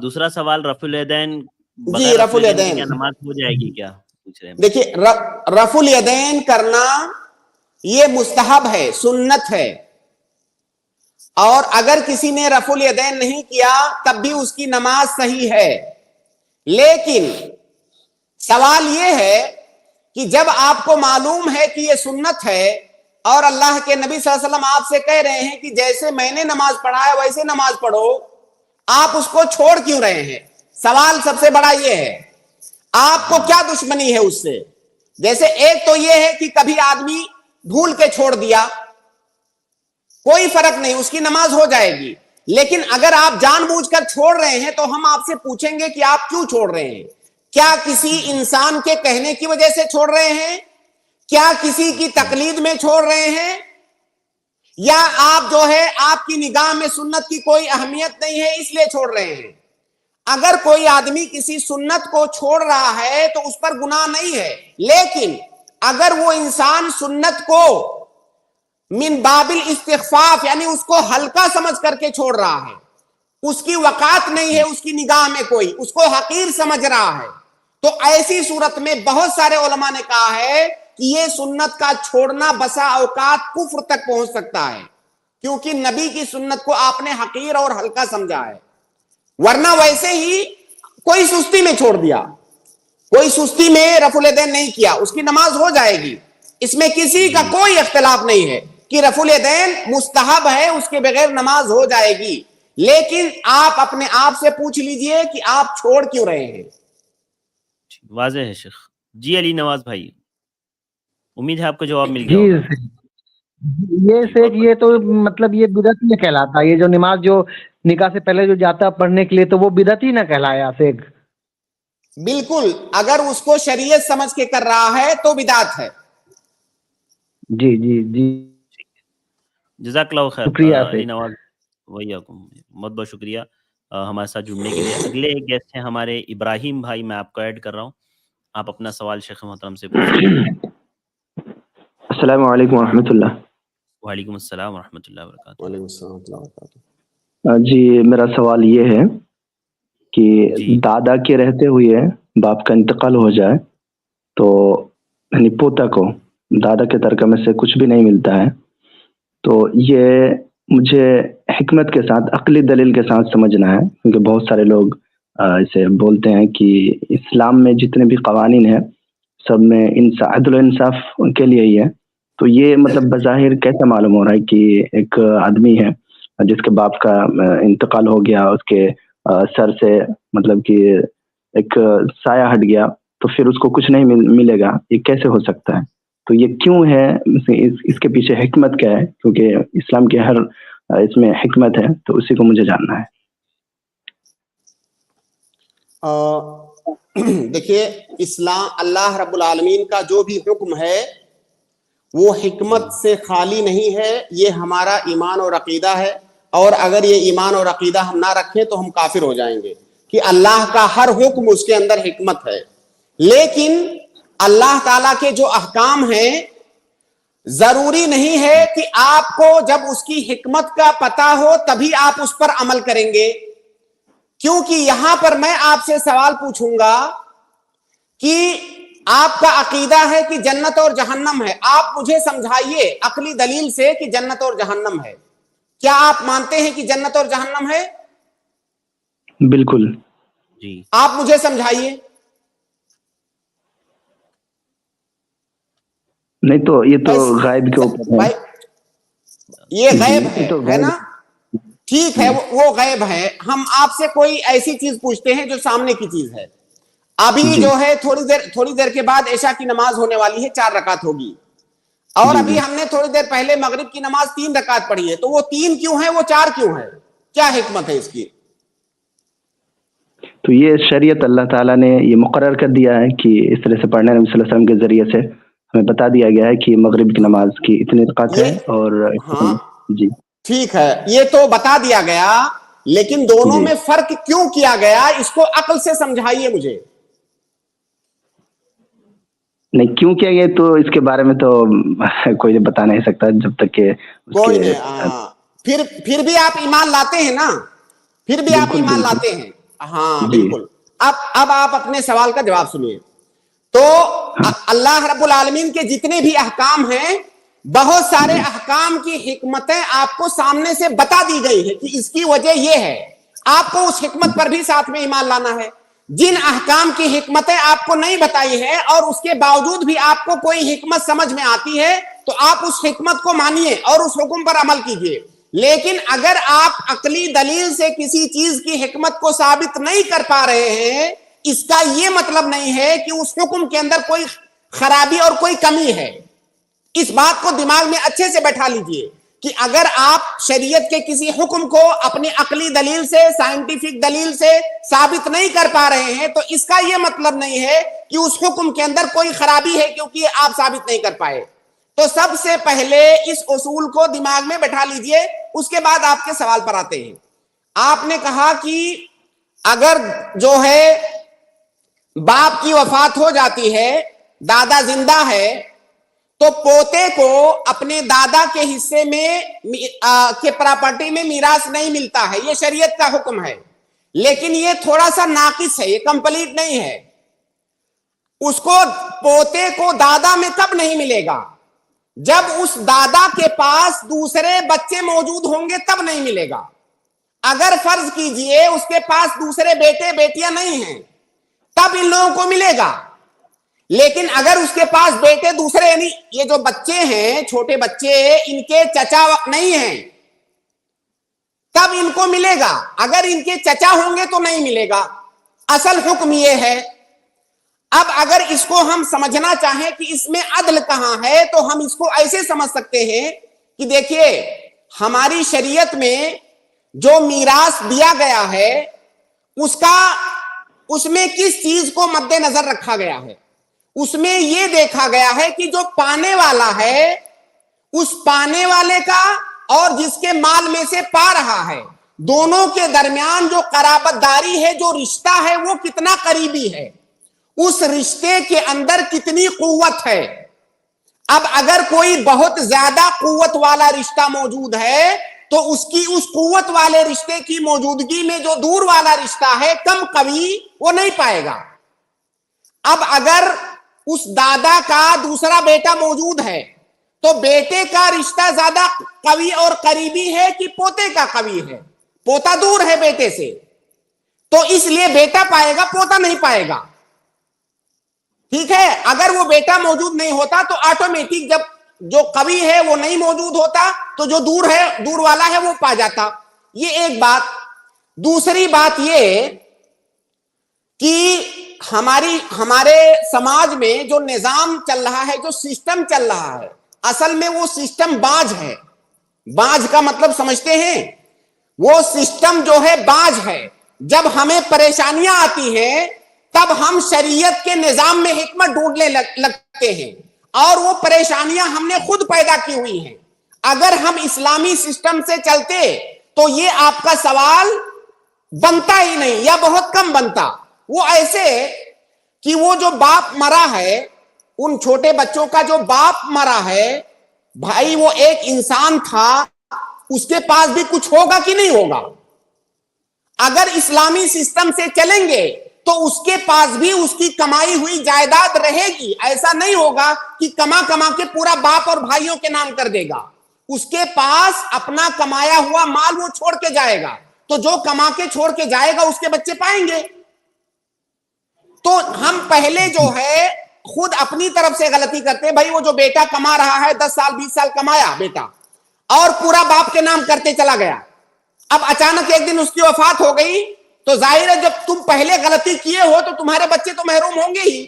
دوسرا سوال رفع الیدین. جی رفع الیدین کیا نماز ہو جائے گی کیا پوچھ رہے ہیں؟ دیکھیے رفع الیدین کرنا یہ مستحب ہے، سنت ہے، اور اگر کسی نے رفع الیدین نہیں کیا تب بھی اس کی نماز صحیح ہے. لیکن سوال یہ ہے کہ جب آپ کو معلوم ہے کہ یہ سنت ہے اور اللہ کے نبی صلی اللہ علیہ وسلم آپ سے کہہ رہے ہیں کہ جیسے میں نے نماز پڑھا ہے ویسے نماز پڑھو، آپ اس کو چھوڑ کیوں رہے ہیں؟ سوال سب سے بڑا یہ ہے، آپ کو کیا دشمنی ہے اس سے؟ جیسے ایک تو یہ ہے کہ کبھی آدمی بھول کے چھوڑ دیا، کوئی فرق نہیں، اس کی نماز ہو جائے گی. لیکن اگر آپ جان بوجھ کر چھوڑ رہے ہیں تو ہم آپ سے پوچھیں گے کہ آپ کیوں چھوڑ رہے ہیں؟ کیا کسی انسان کے کہنے کی وجہ سے چھوڑ رہے ہیں؟ کیا کسی کی تقلید میں چھوڑ رہے ہیں؟ یا آپ جو ہے آپ کی نگاہ میں سنت کی کوئی اہمیت نہیں ہے اس لیے چھوڑ رہے ہیں؟ اگر کوئی آدمی کسی سنت کو چھوڑ رہا ہے تو اس پر گناہ نہیں ہے، لیکن اگر وہ انسان سنت کو من باب الاستخفاف یعنی اس کو ہلکا سمجھ کر کے چھوڑ رہا ہے، اس کی وقات نہیں ہے اس کی نگاہ میں، کوئی اس کو حقیر سمجھ رہا ہے، تو ایسی صورت میں بہت سارے علماء نے کہا ہے کہ یہ سنت کا چھوڑنا بسا اوقات کفر تک پہنچ سکتا ہے، کیونکہ نبی کی سنت کو آپ نے حقیر اور ہلکا سمجھا ہے. ورنہ ویسے ہی کوئی سستی میں چھوڑ دیا، کوئی سستی میں رفع الیدین نہیں کیا، اس کی نماز ہو جائے گی. اس میں کسی کا کوئی اختلاف نہیں ہے کہ رفع الیدین مستحب ہے، اس کے بغیر نماز ہو جائے گی. لیکن آپ اپنے آپ سے پوچھ لیجئے کہ آپ چھوڑ کیوں رہے ہیں. واضح ہے شیخ. جی علی نواز بھائی، امید ہے آپ کو جواب مل گیا ہوگا. یہ شیخ یہ تو مطلب یہ بدعت نہ کہلاتا، یہ جو نماز جو نکاح سے پہلے جو جاتا پڑھنے کے لیے تو وہ بدعت ہی نہ کہلایا شیخ؟ بالکل، اگر اس کو شریعت سمجھ کے کر رہا ہے تو بدعت ہے. جی جی جی جزاک اللہ خیر. شکریہ علی نواز بہت بہت شکریہ ہمارے ساتھ جڑنے کے لیے. اگلے ایک گیسٹ ہیں ہمارے ابراہیم بھائی، میں آپ کو ایڈ کر رہا ہوں، آپ اپنا سوال شیخ محترم سے پوچھیں. السلام علیکم ورحمۃ اللہ. وعلیکم السلام ورحمۃ اللہ وبرکاتہ. وعلیکم السلام ورحمۃ اللہ وبرکاتہ. جی میرا سوال یہ ہے کہ دادا کے رہتے ہوئے باپ کا انتقال ہو جائے تو یعنی پوتا کو دادا کے ترکہ میں سے کچھ بھی نہیں ملتا ہے، تو یہ مجھے حکمت کے ساتھ عقلی دلیل کے ساتھ سمجھنا ہے، کیونکہ بہت سارے لوگ اسے بولتے ہیں کہ اسلام میں جتنے بھی قوانین ہیں سب میں عدل و انصاف کے لیے ہی ہے. تو یہ مطلب بظاہر کیسے معلوم ہو رہا ہے کہ ایک آدمی ہے جس کے باپ کا انتقال ہو گیا، اس کے سر سے مطلب کہ ایک سایہ ہٹ گیا تو پھر اس کو کچھ نہیں ملے گا، یہ کیسے ہو سکتا ہے؟ تو یہ کیوں ہے، اس کے پیچھے حکمت کیا ہے؟ کیونکہ اسلام کے ہر اس میں حکمت ہے، تو اسی کو مجھے جاننا ہے. دیکھیے اسلام اللہ رب العالمین کا جو بھی حکم ہے وہ حکمت سے خالی نہیں ہے، یہ ہمارا ایمان اور عقیدہ ہے، اور اگر یہ ایمان اور عقیدہ ہم نہ رکھیں تو ہم کافر ہو جائیں گے کہ اللہ کا ہر حکم اس کے اندر حکمت ہے۔ لیکن اللہ تعالیٰ کے جو احکام ہیں ضروری نہیں ہے کہ آپ کو جب اس کی حکمت کا پتہ ہو تبھی آپ اس پر عمل کریں گے، کیونکہ یہاں پر میں آپ سے سوال پوچھوں گا کہ آپ کا عقیدہ ہے کہ جنت اور جہنم ہے، آپ مجھے سمجھائیے عقلی دلیل سے کہ جنت اور جہنم ہے۔ کیا آپ مانتے ہیں کہ جنت اور جہنم ہے؟ بالکل جی آپ مجھے سمجھائیے۔ نہیں تو یہ تو غائب کے اوپر ہے بھائی یہ غیب یہ تو ہے غائب نا، ٹھیک ہے وہ غیب ہے۔ ہم آپ سے کوئی ایسی چیز پوچھتے ہیں جو سامنے کی چیز ہے۔ ابھی جی جو ہے تھوڑی دیر کے بعد عشاء کی نماز ہونے والی ہے، 4 رکعت ہوگی، اور جی ابھی جی ہم نے تھوڑی دیر پہلے مغرب کی نماز 3 رکعت پڑھی ہے، تو وہ 3 کیوں ہے، وہ 4 کیوں ہے؟ کیا حکمت ہے اس کی؟ تو یہ شریعت اللہ تعالیٰ نے یہ مقرر کر دیا ہے کہ اس طرح سے پڑھنا ہے۔ نبی صلی اللہ علیہ وسلم کے ذریعے سے ہمیں بتا دیا گیا ہے کہ مغرب کی نماز کی اتنی رکعت ہے اور ہاں جی ٹھیک ہے، یہ تو بتا دیا گیا، لیکن دونوں جی میں فرق کیوں کیا گیا اس کو عقل سے سمجھائیے مجھے۔ نہیں کیوں کیا یہ تو اس کے بارے میں تو کوئی بتا نہیں سکتا جب تک کہ اس کوئی کے نہیں، پھر بھی آپ ایمان لاتے ہیں نا، پھر بھی آپ بالکل ایمان بالکل لاتے ہیں۔ ہاں جی بالکل۔ اب آپ اپنے سوال کا جواب سنیے۔ تو اللہ رب العالمین کے جتنے بھی احکام ہیں، بہت سارے احکام کی حکمتیں آپ کو سامنے سے بتا دی گئی ہے کہ اس کی وجہ یہ ہے، آپ کو اس حکمت پر بھی ساتھ میں ایمان لانا ہے۔ جن احکام کی حکمتیں آپ کو نہیں بتائی ہے اور اس کے باوجود بھی آپ کو کوئی حکمت سمجھ میں آتی ہے تو آپ اس حکمت کو مانیے اور اس حکم پر عمل کیجئے۔ لیکن اگر آپ عقلی دلیل سے کسی چیز کی حکمت کو ثابت نہیں کر پا رہے ہیں، اس کا یہ مطلب نہیں ہے کہ اس حکم کے اندر کوئی خرابی اور کوئی کمی ہے۔ اس بات کو دماغ میں اچھے سے بیٹھا لیجئے کہ اگر آپ شریعت کے کسی حکم کو اپنی عقلی دلیل سے، سائنٹیفک دلیل سے ثابت نہیں کر پا رہے ہیں تو اس کا یہ مطلب نہیں ہے کہ اس حکم کے اندر کوئی خرابی ہے کیونکہ آپ ثابت نہیں کر پائے۔ تو سب سے پہلے اس اصول کو دماغ میں بٹھا لیجئے، اس کے بعد آپ کے سوال پر آتے ہیں۔ آپ نے کہا کہ اگر جو ہے باپ کی وفات ہو جاتی ہے، دادا زندہ ہے، تو پوتے کو اپنے دادا کے حصے میں کے پراپرٹی میں میراث نہیں ملتا ہے، یہ شریعت کا حکم ہے۔ لیکن یہ تھوڑا سا ناقص ہے، یہ کمپلیٹ نہیں ہے۔ اس کو پوتے کو دادا میں کب نہیں ملے گا؟ جب اس دادا کے پاس دوسرے بچے موجود ہوں گے تب نہیں ملے گا۔ اگر فرض کیجئے اس کے پاس دوسرے بیٹے بیٹیاں نہیں ہیں تب ان لوگوں کو ملے گا۔ لیکن اگر اس کے پاس بیٹے دوسرے، یعنی یہ جو بچے ہیں، چھوٹے بچے، ان کے چچا نہیں ہیں تب ان کو ملے گا۔ اگر ان کے چچا ہوں گے تو نہیں ملے گا۔ اصل حکم یہ ہے۔ اب اگر اس کو ہم سمجھنا چاہیں کہ اس میں عدل کہاں ہے تو ہم اس کو ایسے سمجھ سکتے ہیں کہ دیکھیے ہماری شریعت میں جو میراث دیا گیا ہے اس میں کس چیز کو مد نظر رکھا گیا ہے؟ اس میں یہ دیکھا گیا ہے کہ جو پانے والا ہے اس پانے والے کا اور جس کے مال میں سے پا رہا ہے دونوں کے درمیان جو قرابت داری ہے، جو رشتہ ہے، وہ کتنا قریبی ہے، اس رشتے کے اندر کتنی قوت ہے۔ اب اگر کوئی بہت زیادہ قوت والا رشتہ موجود ہے تو اس قوت والے رشتے کی موجودگی میں جو دور والا رشتہ ہے کم قوی وہ نہیں پائے گا۔ اب اگر اس دادا کا دوسرا بیٹا موجود ہے تو بیٹے کا رشتہ زیادہ قوی اور قریبی ہے کہ پوتے کا قوی ہے؟ پوتا دور ہے بیٹے سے، تو اس لیے بیٹا پائے گا، پوتا نہیں پائے گا۔ ٹھیک ہے، اگر وہ بیٹا موجود نہیں ہوتا تو آٹومیٹک جب جو قوی ہے وہ نہیں موجود ہوتا تو جو دور والا ہے وہ پا جاتا۔ یہ ایک بات۔ دوسری بات یہ کہ ہمارے سماج میں جو نظام چل رہا ہے، جو سسٹم چل رہا ہے، اصل میں وہ سسٹم باج ہے۔ باج کا مطلب سمجھتے ہیں؟ وہ سسٹم جو ہے باج ہے۔ جب ہمیں پریشانیاں آتی ہیں تب ہم شریعت کے نظام میں حکمت ڈھونڈنے لگتے ہیں، اور وہ پریشانیاں ہم نے خود پیدا کی ہوئی ہیں۔ اگر ہم اسلامی سسٹم سے چلتے تو یہ آپ کا سوال بنتا ہی نہیں، یا بہت کم بنتا۔ وہ ایسے کہ وہ جو باپ مرا ہے، ان چھوٹے بچوں کا جو باپ مرا ہے بھائی، وہ ایک انسان تھا، اس کے پاس بھی کچھ ہوگا کہ نہیں ہوگا؟ اگر اسلامی سسٹم سے چلیں گے تو اس کے پاس بھی اس کی کمائی ہوئی جائیداد رہے گی۔ ایسا نہیں ہوگا کہ کما کے پورا باپ اور بھائیوں کے نام کر دے گا۔ اس کے پاس اپنا کمایا ہوا مال وہ چھوڑ کے جائے گا، تو جو کما کے چھوڑ کے جائے گا اس کے بچے پائیں گے۔ تو ہم پہلے جو ہے خود اپنی طرف سے غلطی کرتے ہیں۔ بھائی وہ جو بیٹا کما رہا ہے، 10 سال 20 سال کمایا بیٹا، اور پورا باپ کے نام کرتے چلا گیا، اب اچانک ایک دن اس کی وفات ہو گئی، تو ظاہر ہے جب تم پہلے غلطی کیے ہو تو تمہارے بچے تو محروم ہوں گے ہی۔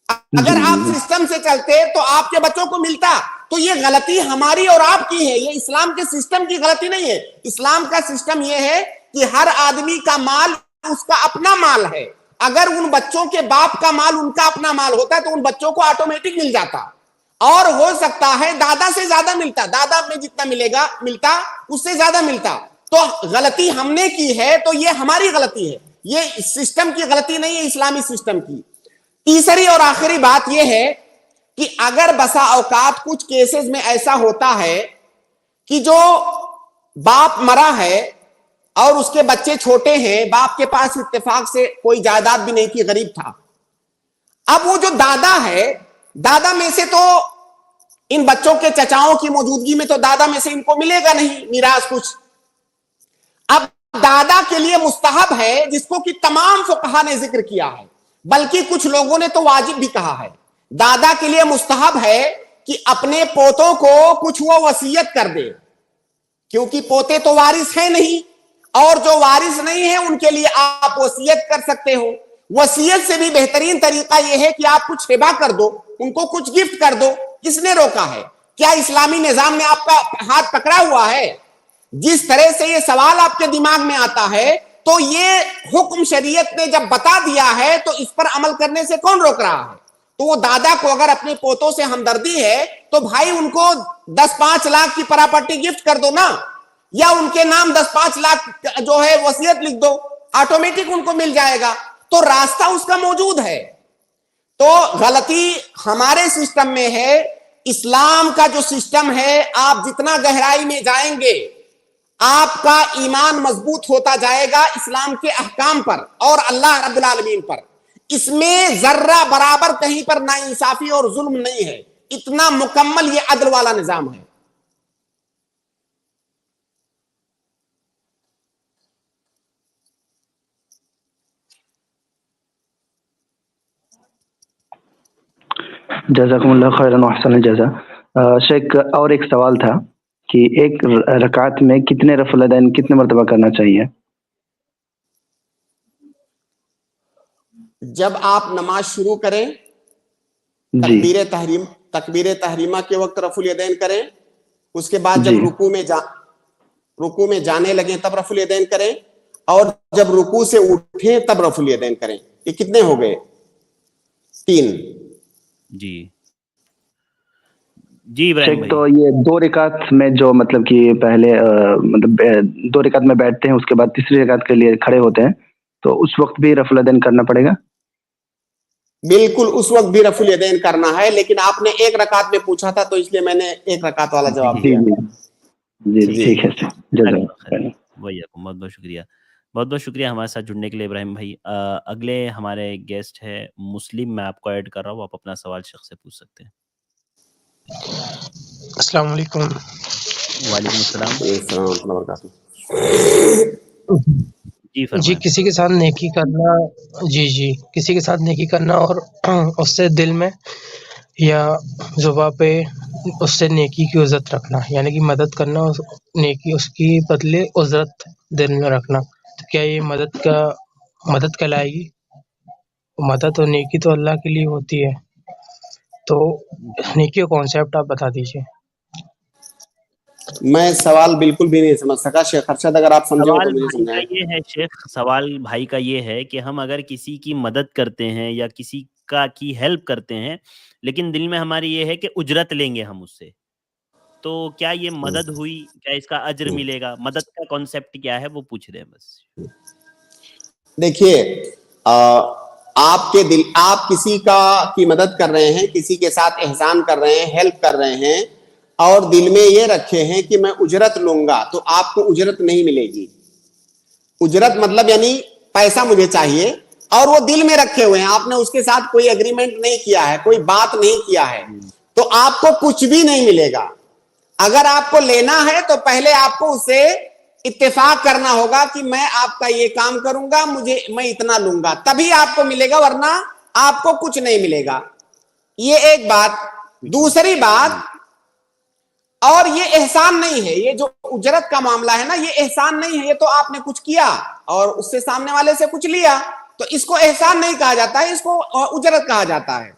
اگر آپ سسٹم سے چلتے تو آپ کے بچوں کو ملتا۔ تو یہ غلطی ہماری اور آپ کی ہے، یہ اسلام کے سسٹم کی غلطی نہیں ہے۔ اسلام کا سسٹم یہ ہے کہ ہر آدمی کا مال اس کا اپنا مال ہے۔ اگر ان بچوں کے باپ کا مال ان کا اپنا مال ہوتا ہے تو ان بچوں کو آٹومیٹک مل جاتا، اور ہو سکتا ہے دادا سے زیادہ ملتا، دادا میں جتنا ملتا اس سے زیادہ ملتا۔ تو غلطی ہم نے کی ہے تو یہ ہماری غلطی ہے، یہ سسٹم کی غلطی نہیں ہے، اسلامی سسٹم کی۔ تیسری اور آخری بات یہ ہے کہ اگر بسا اوقات کچھ کیسز میں ایسا ہوتا ہے کہ جو باپ مرا ہے اور اس کے بچے چھوٹے ہیں، باپ کے پاس اتفاق سے کوئی جائیداد بھی نہیں تھی، غریب تھا، اب وہ جو دادا ہے، دادا میں سے تو ان بچوں کے چچاؤں کی موجودگی میں تو دادا میں سے ان کو ملے گا نہیں میراث کچھ۔ اب دادا کے لیے مستحب ہے، جس کو کہ تمام فقہا نے ذکر کیا ہے، بلکہ کچھ لوگوں نے تو واجب بھی کہا ہے، دادا کے لیے مستحب ہے کہ اپنے پوتوں کو کچھ وہ وصیت کر دے، کیونکہ پوتے تو وارث ہیں نہیں، اور جو وارث نہیں ہیں ان کے لیے آپ وصیت کر سکتے ہو۔ وصیت سے بھی بہترین طریقہ یہ ہے کہ آپ کچھ ہبہ کر دو، ان کو کچھ گفٹ کر دو۔ کس نے روکا ہے؟ کیا اسلامی نظام نے آپ کا ہاتھ پکڑا ہوا ہے؟ جس طرح سے یہ سوال آپ کے دماغ میں آتا ہے تو یہ حکم شریعت نے جب بتا دیا ہے تو اس پر عمل کرنے سے کون روک رہا ہے؟ تو وہ دادا کو اگر اپنے پوتوں سے ہمدردی ہے تو بھائی ان کو 10-5 لاکھ کی پراپرٹی گفٹ کر دو نا، یا ان کے نام 10-5 لاکھ جو ہے وصیت لکھ دو، آٹومیٹک ان کو مل جائے گا۔ تو راستہ اس کا موجود ہے۔ تو غلطی ہمارے سسٹم میں ہے۔ اسلام کا جو سسٹم ہے، آپ جتنا گہرائی میں جائیں گے آپ کا ایمان مضبوط ہوتا جائے گا اسلام کے احکام پر اور اللہ رب العالمین پر۔ اس میں ذرہ برابر کہیں پر ناانصافی اور ظلم نہیں ہے، اتنا مکمل یہ عدل والا نظام ہے۔ جزاکم اللہ خیرا احسن الجزا۔ شیخ اور ایک سوال تھا کہ ایک رکعت میں کتنے رفع الیدین کتنے مرتبہ کرنا چاہیے؟ جب آپ نماز شروع کریں تکبیر تحریمہ کے وقت رفع الیدین کریں، اس کے بعد جب رکوع میں جانے لگیں تب رفع الیدین کریں، اور جب رکوع سے اٹھیں تب رفع الیدین کریں۔ یہ کتنے ہو گئے؟ 3۔ جی ابراہیم تو یہ 2 رکعت میں جو مطلب کہ پہلے مطلب 2 رکعت میں بیٹھتے ہیں، اس کے بعد تیسری رکعت کے لیے کھڑے ہوتے ہیں، تو اس وقت بھی رفع الیدین کرنا پڑے گا؟ بالکل اس وقت بھی رفع الیدین کرنا ہے، لیکن آپ نے 1 رکعت میں پوچھا تھا تو اس لیے میں نے 1 رکعت والا جواب دیا۔ جی ٹھیک ہے بہت بہت شکریہ، بہت بہت شکریہ ہمارے ساتھ جڑنے کے لیے ابراہیم بھائی۔ اگلے ہمارے گیسٹ ہے مسلم، میں آپ کو ایڈ کر رہا ہوں، آپ اپنا سوال شخص سے پوچھ سکتے ہیں۔ السلام علیکم۔ وعلیکم السلام ورحمۃ اللہ وبرکاتہ۔ جی کسی کے ساتھ نیکی کرنا، کسی کے ساتھ نیکی کرنا اور اس سے دل میں یا زبان پہ اس سے نیکی کی عزت رکھنا، یعنی کہ مدد کرنا، نیکی اس کی بدلے عزت دل میں رکھنا، تو کیا یہ مدد کہلائے گی؟ مدد اور نیکی تو اللہ کے لیے ہوتی ہے، تو نیکی کا کانسیپٹ آپ بتا دیجیے۔ میں سوال بالکل بھی نہیں سمجھ سکا شیخ ارشد, اگر آپ سمجھے ہو تو سوال مجھے بھائی کا سمجھائیں. یہ ہے شیخ, سوال بھائی کا یہ ہے کہ ہم اگر کسی کی مدد کرتے ہیں یا کسی کی ہیلپ کرتے ہیں, لیکن دل میں ہماری یہ ہے کہ اجرت لیں گے ہم اس سے, تو کیا یہ مدد ہوئی, کیا اس کا اجر ملے گا؟ مدد کا کانسیپٹ کیا ہے وہ پوچھ رہے ہیں بس. دیکھیے, آپ کے دل, آپ کسی کی مدد کر رہے ہیں, کسی کے ساتھ احسان کر رہے ہیں, ہیلپ کر رہے ہیں, اور دل میں یہ رکھے ہیں کہ میں اجرت لوں گا, تو آپ کو اجرت نہیں ملے گی. اجرت مطلب یعنی پیسہ مجھے چاہیے, اور وہ دل میں رکھے ہوئے ہیں, آپ نے اس کے ساتھ کوئی اگریمنٹ نہیں کیا ہے, کوئی بات نہیں کیا ہے, تو آپ کو کچھ بھی نہیں ملے گا. اگر آپ کو لینا ہے تو پہلے آپ کو اس سے اتفاق کرنا ہوگا کہ میں آپ کا یہ کام کروں گا, میں اتنا لوں گا, تبھی آپ کو ملے گا, ورنہ آپ کو کچھ نہیں ملے گا. یہ ایک بات. دوسری بات, اور یہ احسان نہیں ہے, یہ جو اجرت کا معاملہ ہے نا, یہ احسان نہیں ہے. یہ تو آپ نے کچھ کیا اور اس سے سامنے والے سے کچھ لیا, تو اس کو احسان نہیں کہا جاتا ہے, اس کو اجرت کہا جاتا ہے.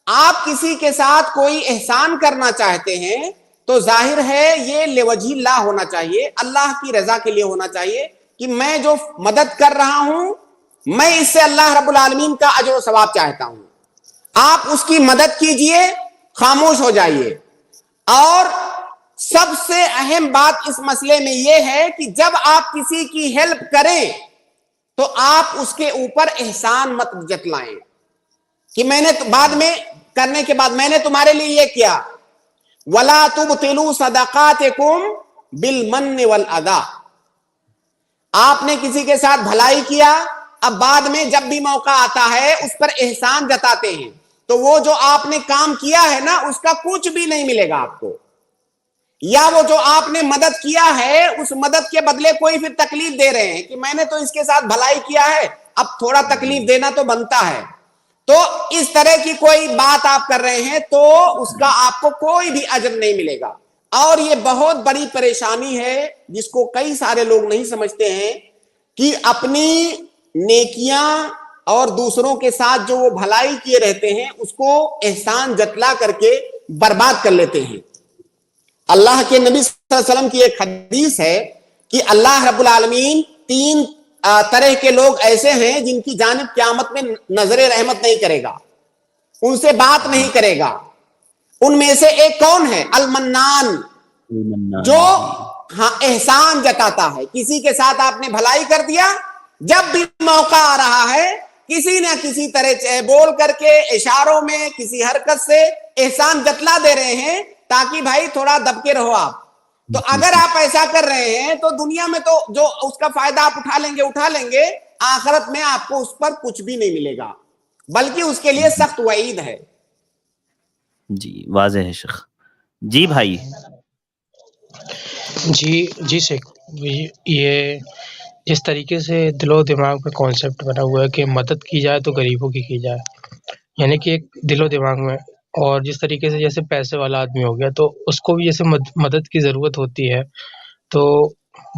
آپ کسی کے ساتھ کوئی احسان کرنا چاہتے ہیں تو ظاہر ہے یہ لوجہ اللہ ہونا چاہیے, اللہ کی رضا کے لیے ہونا چاہیے, کہ میں جو مدد کر رہا ہوں میں اس سے اللہ رب العالمین کا اجر و ثواب چاہتا ہوں. آپ اس کی مدد کیجئے, خاموش ہو جائیے. اور سب سے اہم بات اس مسئلے میں یہ ہے کہ جب آپ کسی کی ہیلپ کریں تو آپ اس کے اوپر احسان مت جتلائیں کہ میں نے بعد میں کرنے کے بعد میں نے تمہارے لیے یہ کیا. وَلَا تُبْطِلُوا صَدَقَاتِكُمْ بِالْمَنِّ وَالْأَذَىٰ. آپ نے کسی کے ساتھ بھلائی کیا, اب بعد میں جب بھی موقع آتا ہے اس پر احسان جتاتے ہیں, تو وہ جو آپ نے کام کیا ہے نا اس کا کچھ بھی نہیں ملے گا آپ کو. یا وہ جو آپ نے مدد کیا ہے اس مدد کے بدلے کوئی پھر تکلیف دے رہے ہیں کہ میں نے تو اس کے ساتھ بھلائی کیا ہے, اب تھوڑا تکلیف دینا تو بنتا ہے, تو اس طرح کی کوئی بات آپ کر رہے ہیں تو اس کا آپ کو کوئی بھی اجر نہیں ملے گا. اور یہ بہت بڑی پریشانی ہے جس کو کئی سارے لوگ نہیں سمجھتے ہیں, کہ اپنی نیکیاں اور دوسروں کے ساتھ جو وہ بھلائی کیے رہتے ہیں اس کو احسان جتلا کر کے برباد کر لیتے ہیں. اللہ کے نبی صلی اللہ علیہ وسلم کی ایک حدیث ہے کہ اللہ رب العالمین 3 طرح کے لوگ ایسے ہیں جن کی جانب قیامت میں نظر رحمت نہیں کرے گا, ان سے بات نہیں کرے گا. ان میں سے ایک کون ہے؟ المنان, جو احسان جتاتا ہے. کسی کے ساتھ آپ نے بھلائی کر دیا, جب بھی موقع آ رہا ہے کسی نہ کسی طرح بول کر کے, اشاروں میں, کسی حرکت سے احسان جتلا دے رہے ہیں تاکہ بھائی تھوڑا دب کے رہو آپ. تو اگر آپ ایسا کر رہے ہیں تو دنیا میں تو جو اس کا فائدہ آپ اٹھا لیں گے, آخرت میں آپ کو اس پر کچھ بھی نہیں ملے گا, بلکہ اس کے لیے سخت وعید ہے. جی واضح ہے شیخ. جی بھائی. جی شیخ, یہ جس طریقے سے دل و دماغ میں کانسیپٹ بنا ہوا ہے کہ مدد کی جائے تو غریبوں کی جائے, یعنی کہ ایک دل و دماغ میں, اور جس طریقے سے جیسے پیسے والا آدمی ہو گیا تو اس کو بھی جیسے مدد کی ضرورت ہوتی ہے تو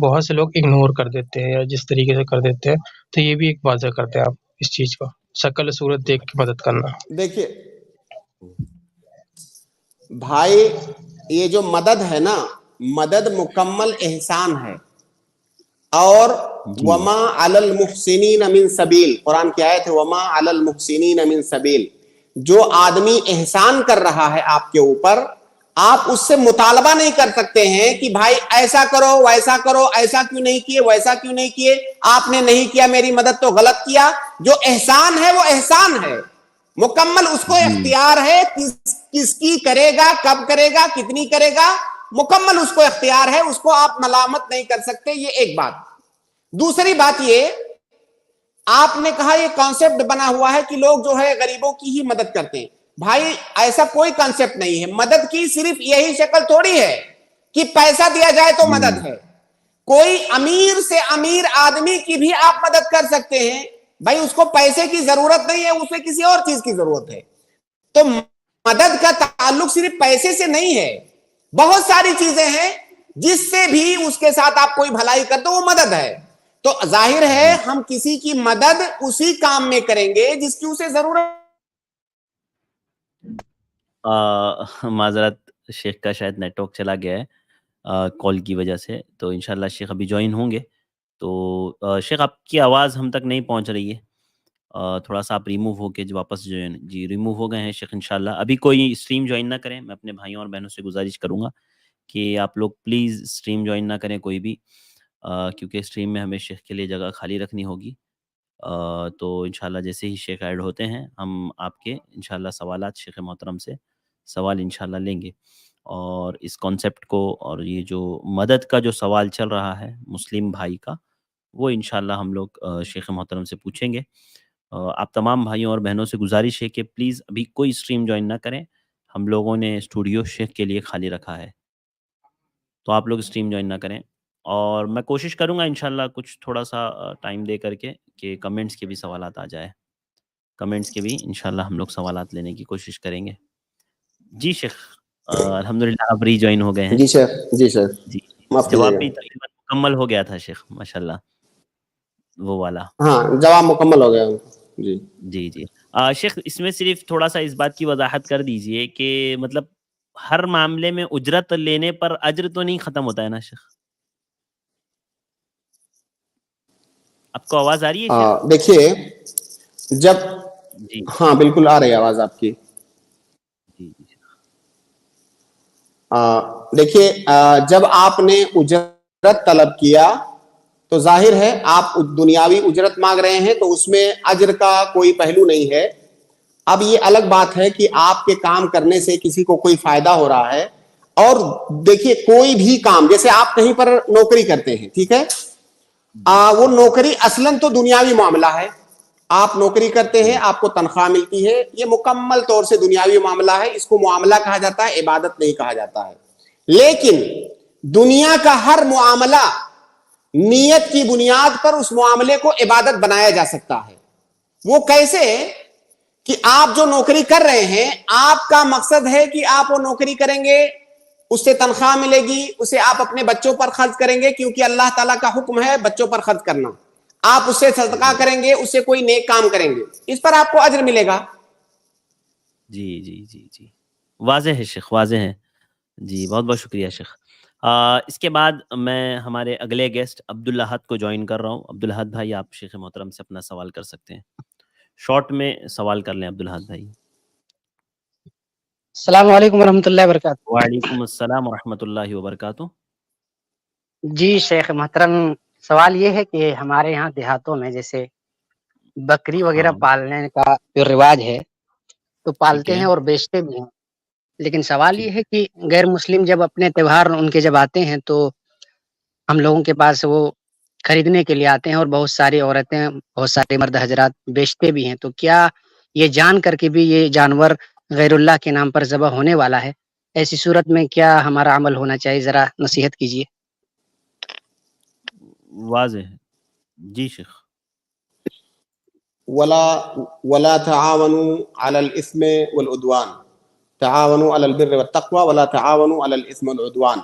بہت سے لوگ اگنور کر دیتے ہیں یا جس طریقے سے کر دیتے ہیں, تو یہ بھی ایک واضح کرتے ہیں آپ اس چیز کو, شکل صورت دیکھ کے مدد کرنا. دیکھیے بھائی, یہ جو مدد ہے نا, مدد مکمل احسان ہے, اور وما علی المحسنین من سبیل, قرآن کی آیت ہے وما علی المحسنین من سبیل. جو آدمی احسان کر رہا ہے آپ کے اوپر, آپ اس سے مطالبہ نہیں کر سکتے ہیں کہ بھائی ایسا کرو ویسا کرو, ایسا کیوں نہیں کیے ویسا کیوں نہیں کیے, آپ نے نہیں کیا میری مدد تو غلط کیا. جو احسان ہے وہ احسان ہے مکمل, اس کو اختیار ہے کس کی کرے گا, کب کرے گا, کتنی کرے گا, مکمل اس کو اختیار ہے, اس کو آپ ملامت نہیں کر سکتے. یہ ایک بات. دوسری بات یہ, آپ نے کہا یہ کانسیپٹ بنا ہوا ہے کہ لوگ جو ہے غریبوں کی ہی مدد کرتے ہیں. بھائی ایسا کوئی کانسیپٹ نہیں ہے. مدد کی صرف یہی شکل تھوڑی ہے کہ پیسہ دیا جائے تو مدد ہے. کوئی امیر سے امیر آدمی کی بھی آپ مدد کر سکتے ہیں, بھائی اس کو پیسے کی ضرورت نہیں ہے, اسے کسی اور چیز کی ضرورت ہے. تو مدد کا تعلق صرف پیسے سے نہیں ہے, بہت ساری چیزیں ہیں جس سے بھی اس کے ساتھ آپ کوئی بھلائی کر دو وہ مدد ہے. تو ظاہر ہے ہم کسی کی مدد اسی کام میں کریں گے جس کی اسے ضرورت. معذرت شیخ کا شاید نیٹ ورک چلا گیا ہے. کال کی وجہ سے. تو انشاءاللہ شیخ ابھی جوائن ہوں گے. تو شیخ آپ کی آواز ہم تک نہیں پہنچ رہی ہے. تھوڑا سا آپ ریموو ہو کے واپس جو ہے جی ریموو ہو گئے ہیں شیخ. انشاءاللہ ابھی کوئی اسٹریم جوائن نہ کریں. میں اپنے بھائیوں اور بہنوں سے گزارش کروں گا کہ آپ لوگ پلیز اسٹریم جوائن نہ کریں کوئی بھی, کیونکہ اسٹریم میں ہمیں شیخ کے لیے جگہ خالی رکھنی ہوگی. تو انشاءاللہ جیسے ہی شیخ ایڈ ہوتے ہیں ہم آپ کے انشاءاللہ سوالات شیخ محترم سے سوال انشاءاللہ لیں گے. اور اس کانسیپٹ کو اور یہ جو مدد کا جو سوال چل رہا ہے مسلم بھائی کا, وہ انشاءاللہ ہم لوگ شیخ محترم سے پوچھیں گے. آپ تمام بھائیوں اور بہنوں سے گزارش ہے کہ پلیز ابھی کوئی اسٹریم جوائن نہ کریں. ہم لوگوں نے اسٹوڈیو شیخ کے لیے خالی رکھا ہے, تو آپ لوگ اسٹریم جوائن نہ کریں. اور میں کوشش کروں گا انشاءاللہ کچھ تھوڑا سا ٹائم دے کر کے کہ کمنٹس کے بھی سوالات آ جائے. کمنٹس کے بھی انشاءاللہ ہم لوگ سوالات لینے کی کوشش کریں گے. جی شیخ الحمدللہ آپ ری جوائن ہو گئے ہیں. جی شیخ, جی شیخ, جی معاف جواب کیجیے بھی گا. تقریباً مکمل ہو گیا تھا شیخ ماشاءاللہ وہ والا. ہاں جواب مکمل ہو گیا. جی جی جی شیخ اس میں صرف تھوڑا سا اس بات کی وضاحت کر دیجئے کہ مطلب ہر معاملے میں اجرت لینے پر اجر تو نہیں ختم ہوتا ہے نا شیخ؟ آپ کو آواز آ رہی ہے شیخ؟ دیکھیے جب, جی ہاں بالکل آ رہی ہے آواز آپ کی. جی جی دیکھیے جب آپ نے اجرت طلب کیا تو ظاہر ہے آپ دنیاوی اجرت مانگ رہے ہیں, تو اس میں اجر کا کوئی پہلو نہیں ہے. اب یہ الگ بات ہے کہ آپ کے کام کرنے سے کسی کو کوئی فائدہ ہو رہا ہے. اور دیکھیے کوئی بھی کام, جیسے آپ کہیں پر نوکری کرتے ہیں, ٹھیک ہے, وہ نوکری اصلاً تو دنیاوی معاملہ ہے. آپ نوکری کرتے ہیں, آپ کو تنخواہ ملتی ہے, یہ مکمل طور سے دنیاوی معاملہ ہے. اس کو معاملہ کہا جاتا ہے, عبادت نہیں کہا جاتا ہے. لیکن دنیا کا ہر معاملہ نیت کی بنیاد پر اس معاملے کو عبادت بنایا جا سکتا ہے. وہ کیسے کہ آپ جو نوکری کر رہے ہیں, آپ کا مقصد ہے کہ آپ وہ نوکری کریں گے, اس سے تنخواہ ملے گی, اسے آپ اپنے بچوں پر خرچ کریں گے, کیونکہ اللہ تعالیٰ کا حکم ہے بچوں پر خرچ کرنا. آپ اس سے صدقہ کریں گے, اس سے کوئی نیک کام کریں گے, اس پر آپ کو اجر ملے گا. جی جی جی جی واضح ہے شیخ, واضح ہے. جی بہت بہت شکریہ شیخ. اس کے بعد میں ہمارے اگلے گیسٹ عبداللہد کو جوائن کر رہا ہوں. عبداللہد بھائی آپ شیخ محترم سے اپنا سوال کر سکتے ہیں. شارٹ میں سوال کر لیں عبداللہد بھائی. السلام علیکم ورحمۃ اللہ وبرکاتہ. وعلیکم السلام ورحمۃ اللہ وبرکاتہ. جی شیخ محترم, سوال یہ ہے کہ ہمارے یہاں دیہاتوں میں جیسے بکری وغیرہ ہاں پالنے کا جو رواج ہے تو ٹھیک پالتے ہے ہیں اور بیچتے بھی ہیں, لیکن سوال ٹھیک یہ ہے کہ غیر مسلم جب اپنے تہوار ان کے جب آتے ہیں تو ہم لوگوں کے پاس وہ خریدنے کے لیے آتے ہیں, اور بہت ساری عورتیں بہت سارے مرد حضرات بیچتے بھی ہیں. تو کیا یہ جان کر کے بھی یہ جانور غیر اللہ کے نام پر ذبح ہونے والا ہے؟ ایسی صورت میں کیا ہمارا عمل ہونا چاہیے, ذرا نصیحت کیجیے. واضح ہے. جی شیخ. ولا تعاونوا على الاثم والعدوان, تعاونوا على البر والتقوى ولا تعاونوا على الاثم والعدوان.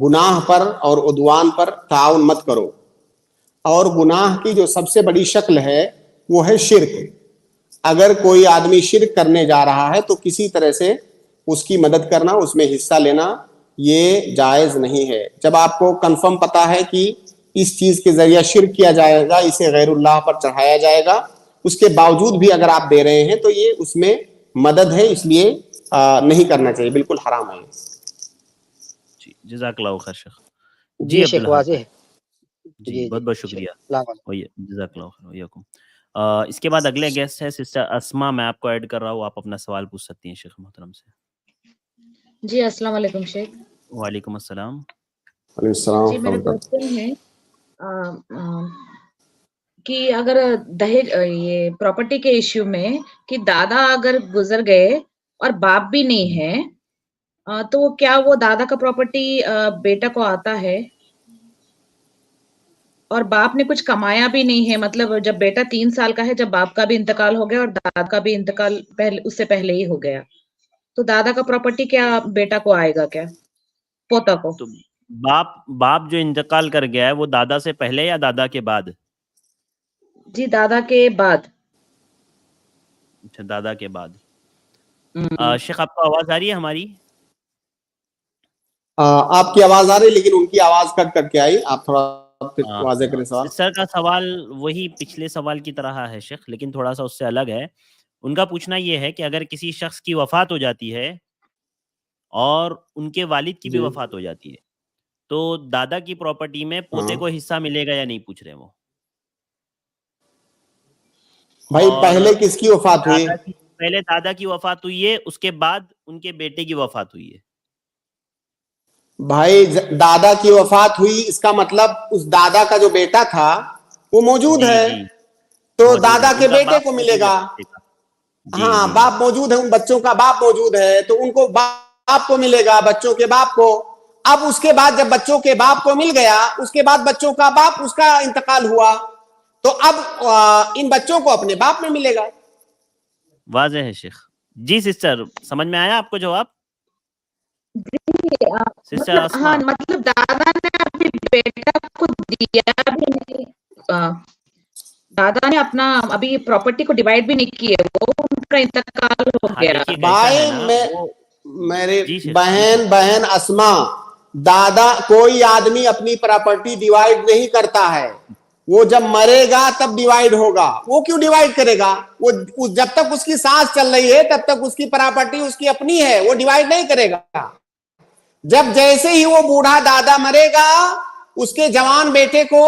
گناہ پر اور عدوان پر تعاون مت کرو. اور گناہ کی جو سب سے بڑی شکل ہے وہ ہے شرک. اگر کوئی آدمی شرک کرنے جا رہا ہے تو کسی طرح سے اس کی مدد کرنا, اس میں حصہ لینا, یہ جائز نہیں ہے. جب آپ کو کنفرم پتا ہے کہ اس چیز کے ذریعہ شرک کیا جائے گا, اسے غیر اللہ پر چڑھایا جائے گا, اس کے باوجود بھی اگر آپ دے رہے ہیں تو یہ اس میں مدد ہے, اس لیے نہیں کرنا چاہیے, بالکل حرام ہے. جی جزاک اللہ خیر شیخ. جی جی شیخ عبداللہد واضح بھائی. ہے. جی بہت بہت شکریہ. السلام علیکم. جزاک اللہ خیر. وعلیکم. اس کے بعد اگلے گیسٹ ہے سسٹر اسما, میں آپ کو ایڈ کر رہا ہوں, آپ اپنا سوال پوچھ سکتی ہیں شیخ محترم سے. جی السلام علیکم شیخ. وعلیکم السلام. علیہ السلام جی میرا کوشچن ہے کہ اگر دہیج یہ پراپرٹی کے ایشو میں کہ دادا اگر گزر گئے اور باپ بھی نہیں ہے تو کیا وہ دادا کا پراپرٹی بیٹا کو آتا ہے؟ اور باپ نے کچھ کمایا بھی نہیں ہے, مطلب جب بیٹا 3 سال کا ہے جب باپ کا بھی انتقال ہو گیا اور دادا کا بھی انتقال اس سے پہلے ہی ہو گیا, تو دادا کا پراپرٹی کیا بیٹا کو آئے گا, کیا پوتا کو؟ تو باپ جو انتقال کر گیا ہے وہ دادا سے پہلے یا دادا کے بعد؟ جی دادا کے بعد. اچھا دادا کے بعد. شیخ آپ کو آواز آ رہی ہے ہماری؟ آپ کی آواز آ رہی لیکن ان کی آواز کٹ کٹ کے آئی, آپ تھوڑا واضح کریں سوال. سر کا سوال وہی پچھلے سوال کی طرح ہے شیخ, لیکن تھوڑا سا اس سے الگ ہے. ان کا پوچھنا یہ ہے کہ اگر کسی شخص کی وفات ہو جاتی ہے اور ان کے والد کی بھی وفات ہو جاتی ہے تو دادا کی پراپرٹی میں پوتے کو حصہ ملے گا یا نہیں, پوچھ رہے ہیں وہ. بھائی پہلے کس کی وفات ہوئی؟ پہلے دادا کی وفات ہوئی ہے, اس کے بعد ان کے بیٹے کی وفات ہوئی ہے. بھائی دادا کی وفات ہوئی, اس کا مطلب اس دادا کا جو بیٹا تھا وہ موجود ہے, تو دادا کے بیٹے کو ملے گا. ہاں باپ موجود ہے, ان بچوں کا باپ موجود ہے تو ان کو باپ کو ملے گا, بچوں کے باپ کو. اب اس کے بعد جب بچوں کے باپ کو مل گیا, اس کے بعد بچوں کا باپ, اس کا انتقال ہوا, تو اب ان بچوں کو اپنے باپ میں ملے گا. واضح ہے شیخ. جی سسٹر, سمجھ میں آیا آپ کو جواب؟ ہاں مطلب دادا نے اپنے بیٹا کو دیا بھی نہیں, دادا نے اپنا ابھی پراپرٹی کو ڈیوائڈ بھی نہیں کی ہے, وہ ان کا انتقال ہو گیا. بھائی میرے بہن اسما, دادا کوئی آدمی اپنی پراپرٹی ڈیوائڈ نہیں کرتا ہے, وہ جب مرے گا تب ڈیوائڈ ہوگا. وہ کیوں ڈیوائڈ کرے گا؟ وہ جب تک اس کی سانس چل رہی ہے تب تک اس کی پراپرٹی اس کی اپنی ہے, وہ ڈیوائڈ نہیں کرے گا. جب جیسے ہی وہ بوڑھا دادا مرے گا, اس کے جوان بیٹے کو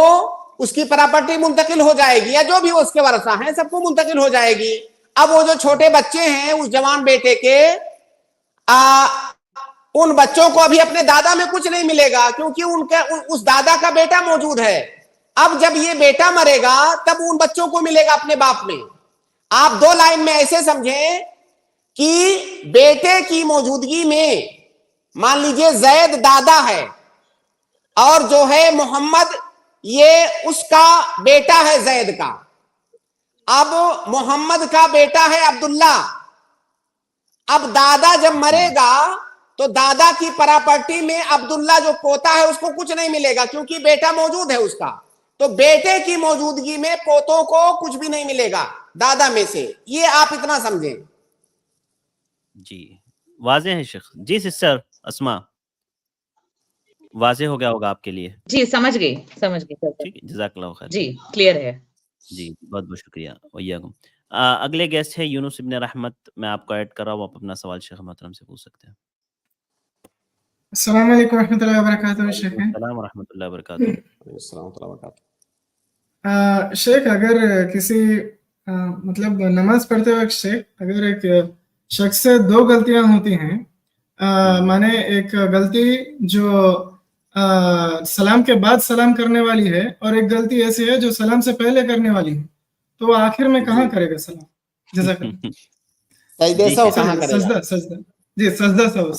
اس کی پراپرٹی منتقل ہو جائے گی, یا جو بھی اس کے ورثہ ہیں سب کو منتقل ہو جائے گی. اب وہ جو چھوٹے بچے ہیں اس جوان بیٹے کے, ان بچوں کو ابھی اپنے دادا میں کچھ نہیں ملے گا, کیونکہ ان کا اس دادا کا بیٹا موجود ہے. اب جب یہ بیٹا مرے گا تب ان بچوں کو ملے گا اپنے باپ میں. آپ دو لائن میں ایسے سمجھیں کہ بیٹے کی موجودگی میں, مان لیجئے زید دادا ہے اور جو ہے محمد یہ اس کا بیٹا ہے زید کا. اب محمد کا بیٹا ہے عبداللہ. اب دادا جب مرے گا تو دادا کی پراپرٹی میں عبداللہ جو پوتا ہے اس کو کچھ نہیں ملے گا, کیونکہ بیٹا موجود ہے اس کا. تو بیٹے کی موجودگی میں پوتوں کو کچھ بھی نہیں ملے گا دادا میں سے. یہ آپ اتنا سمجھیں. جی واضح ہے شیخ. جی سسٹر اسما, واضح ہو گیا ہوگا آپ کے لیے؟ جی سمجھ گئی. ٹھیک ہے, جزاک اللہ خیر. جی کلیئر ہے. جی بہت بہت شکریہ. ویاکم. اگلے گیسٹ ہے یونس ابن رحمت, میں آپ کو ایڈ کر رہا ہوں, آپ اپنا سوال شیخ محترم سے پوچھ سکتے ہیں. السلام علیکم ورحمۃ اللہ وبرکاتہ. شیخ السلام ورحمۃ اللہ وبرکاتہ. السلام ورحمۃ اللہ وبرکاتہ. شیخ اگر کسی مطلب نماز پڑھتے وقت شیخ اگر ایک شخص سے دو غلطیاں ہوتی ہیں, مانے ایک غلطی جو سلام کے بعد سلام کرنے والی ہے اور ایک غلطی ایسی ہے جو سلام سے پہلے کرنے والی ہے, تو وہ آخر میں کہاں کرے گا سلام؟ جزاک اللہ. سجدہ. جی سجدہ سہو.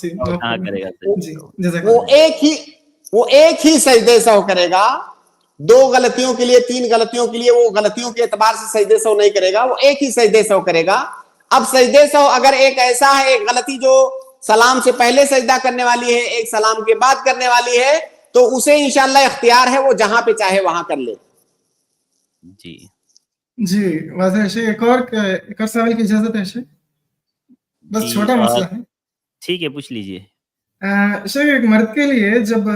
وہ ایک ہی سجدے سہو کرے گا. دو غلطیوں کے لیے, تین غلطیوں کے لیے وہ غلطیوں کے اعتبار سے سجدے سہو نہیں کرے گا, وہ ایک ہی سجدے سہو کرے گا. اب سجدے سہو اگر ایک ایسا ہے, ایک غلطی جو سلام سے پہلے سجدہ کرنے والی ہے, ایک سلام کے بعد کرنے والی ہے, تو اسے انشاءاللہ اختیار ہے, وہ جہاں پہ چاہے وہاں کر لے. جی واضح ہے. ایک اور سوال کی اجازت ہے شیخ؟ بس چھوٹا مسئلہ ہے. ٹھیک ہے, پوچھ لیجئے. شیخ ایک مرد کے لیے جب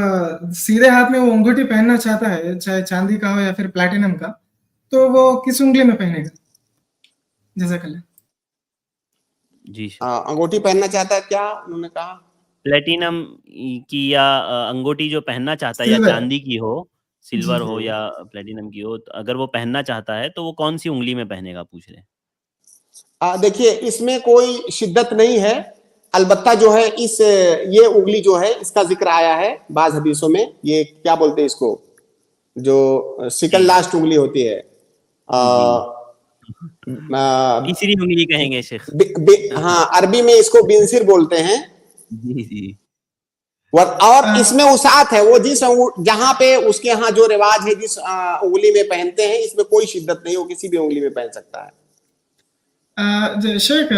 سیدھے ہاتھ میں وہ انگوٹھی پہننا چاہتا ہے, چاہے چاندی کا ہو یا پھر پلیٹینم کا, تو وہ کس انگلی میں پہنے گا؟ جزاک اللہ. جی انگوٹھی پہننا چاہتا ہے, کیا انہوں نے کہا؟ پلیٹینم کی یا انگوٹھی جو پہننا چاہتا ہے, یا چاندی کی ہو, سلور ہو یا پلیٹینم کی ہو, اگر وہ پہننا چاہتا ہے تو وہ کون سی انگلی میں پہنے گا, پوچھ رہے ہیں. دیکھیے اس میں کوئی شدت نہیں ہے, البتہ جو ہے یہ انگلی جو ہے اس کا ذکر آیا ہے بعض حدیثوں میں. یہ کیا بولتے ہیں اس کو, جو سیکنڈ لاسٹ انگلی ہوتی ہے, تیسری انگلی کہیں گے شیخ. ہاں عربی میں اس کو بنسر بولتے ہیں. جی اور اس میں وسعت ہے, وہ جس جہاں پہ اس کے ہاں جو رواج ہے جس انگلی میں پہنتے ہیں, اس میں کوئی شدت نہیں, وہ کسی بھی انگلی میں پہن سکتا ہے. شیخ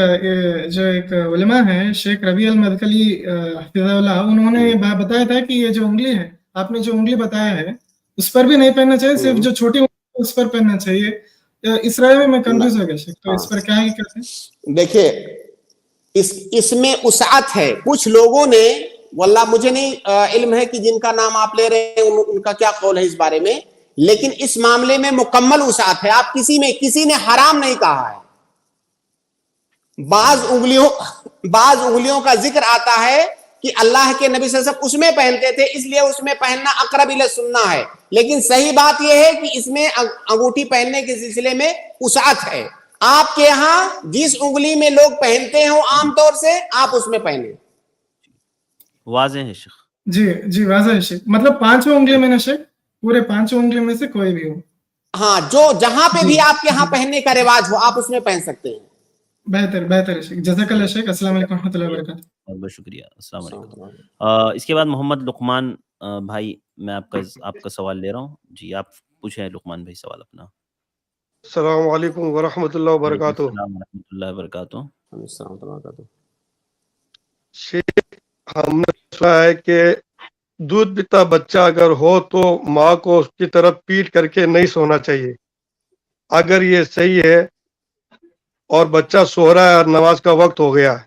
جو ایک علماء ہیں شیخ ربیع المدخلی حفظہ اللہ, انہوں نے بتایا تھا کہ یہ جو انگلی ہے, آپ نے جو انگلی بتایا ہے اس پر بھی نہیں پہننا چاہیے, صرف جو چھوٹی انگلی اس پر پہننا چاہیے. اس رائے میں کنفیوز ہو گیا شیخ, تو اس پر کیا ہی کہتے ہیں؟ دیکھیے اس میں وسعت ہے. کچھ لوگوں نے واللہ مجھے نہیں علم ہے کہ جن کا نام آپ لے رہے ہیں ان کا کیا قول ہے اس بارے میں، لیکن اس معاملے میں مکمل وسعت ہے. آپ کسی نے حرام نہیں کہا ہے. بعض انگلیوں کا ذکر آتا ہے کہ اللہ کے نبی صلی اللہ علیہ وسلم اس میں پہنتے تھے، اس لیے اس میں پہننا اقرب الی سنہ ہے. لیکن صحیح بات یہ ہے کہ اس میں انگوٹھی پہننے کے سلسلے میں وسعت ہے. آپ کے ہاں جس انگلی میں لوگ پہنتے ہیں عام طور سے آپ اس میں پہنیں. واضح ہے شیخ؟ جی واضح ہے شیخ. مطلب 5 انگلیوں میں نہ شیخ، پورے 5 انگلیوں میں سے کوئی بھی ہو. ہاں، جو جہاں پہ بھی آپ کے ہاں پہننے کا رواج ہو آپ اس میں پہن سکتے ہیں. بہتر ہے شیخ. جزاک اللہ شیخ. السلام علیکم ورحمۃ اللہ وبرکاتہ. بہت بہت شکریہ. السلام علیکم. اس کے بعد محمد لقمان بھائی، میں آپ کا سوال لے رہا ہوں. جی آپ پوچھیں لقمان بھائی سوال اپنا. السلام علیکم ورحمۃ اللہ وبرکاتہ. السلام ورحمۃ اللہ وبرکاتہ. شیخ، ہم نے سنا ہے کہ دودھ پیتا بچہ اگر ہو تو ماں کو اس کی طرف پیٹ کر کے نہیں سونا چاہیے. اگر یہ صحیح ہے اور بچہ سو رہا ہے اور نماز کا وقت ہو گیا ہے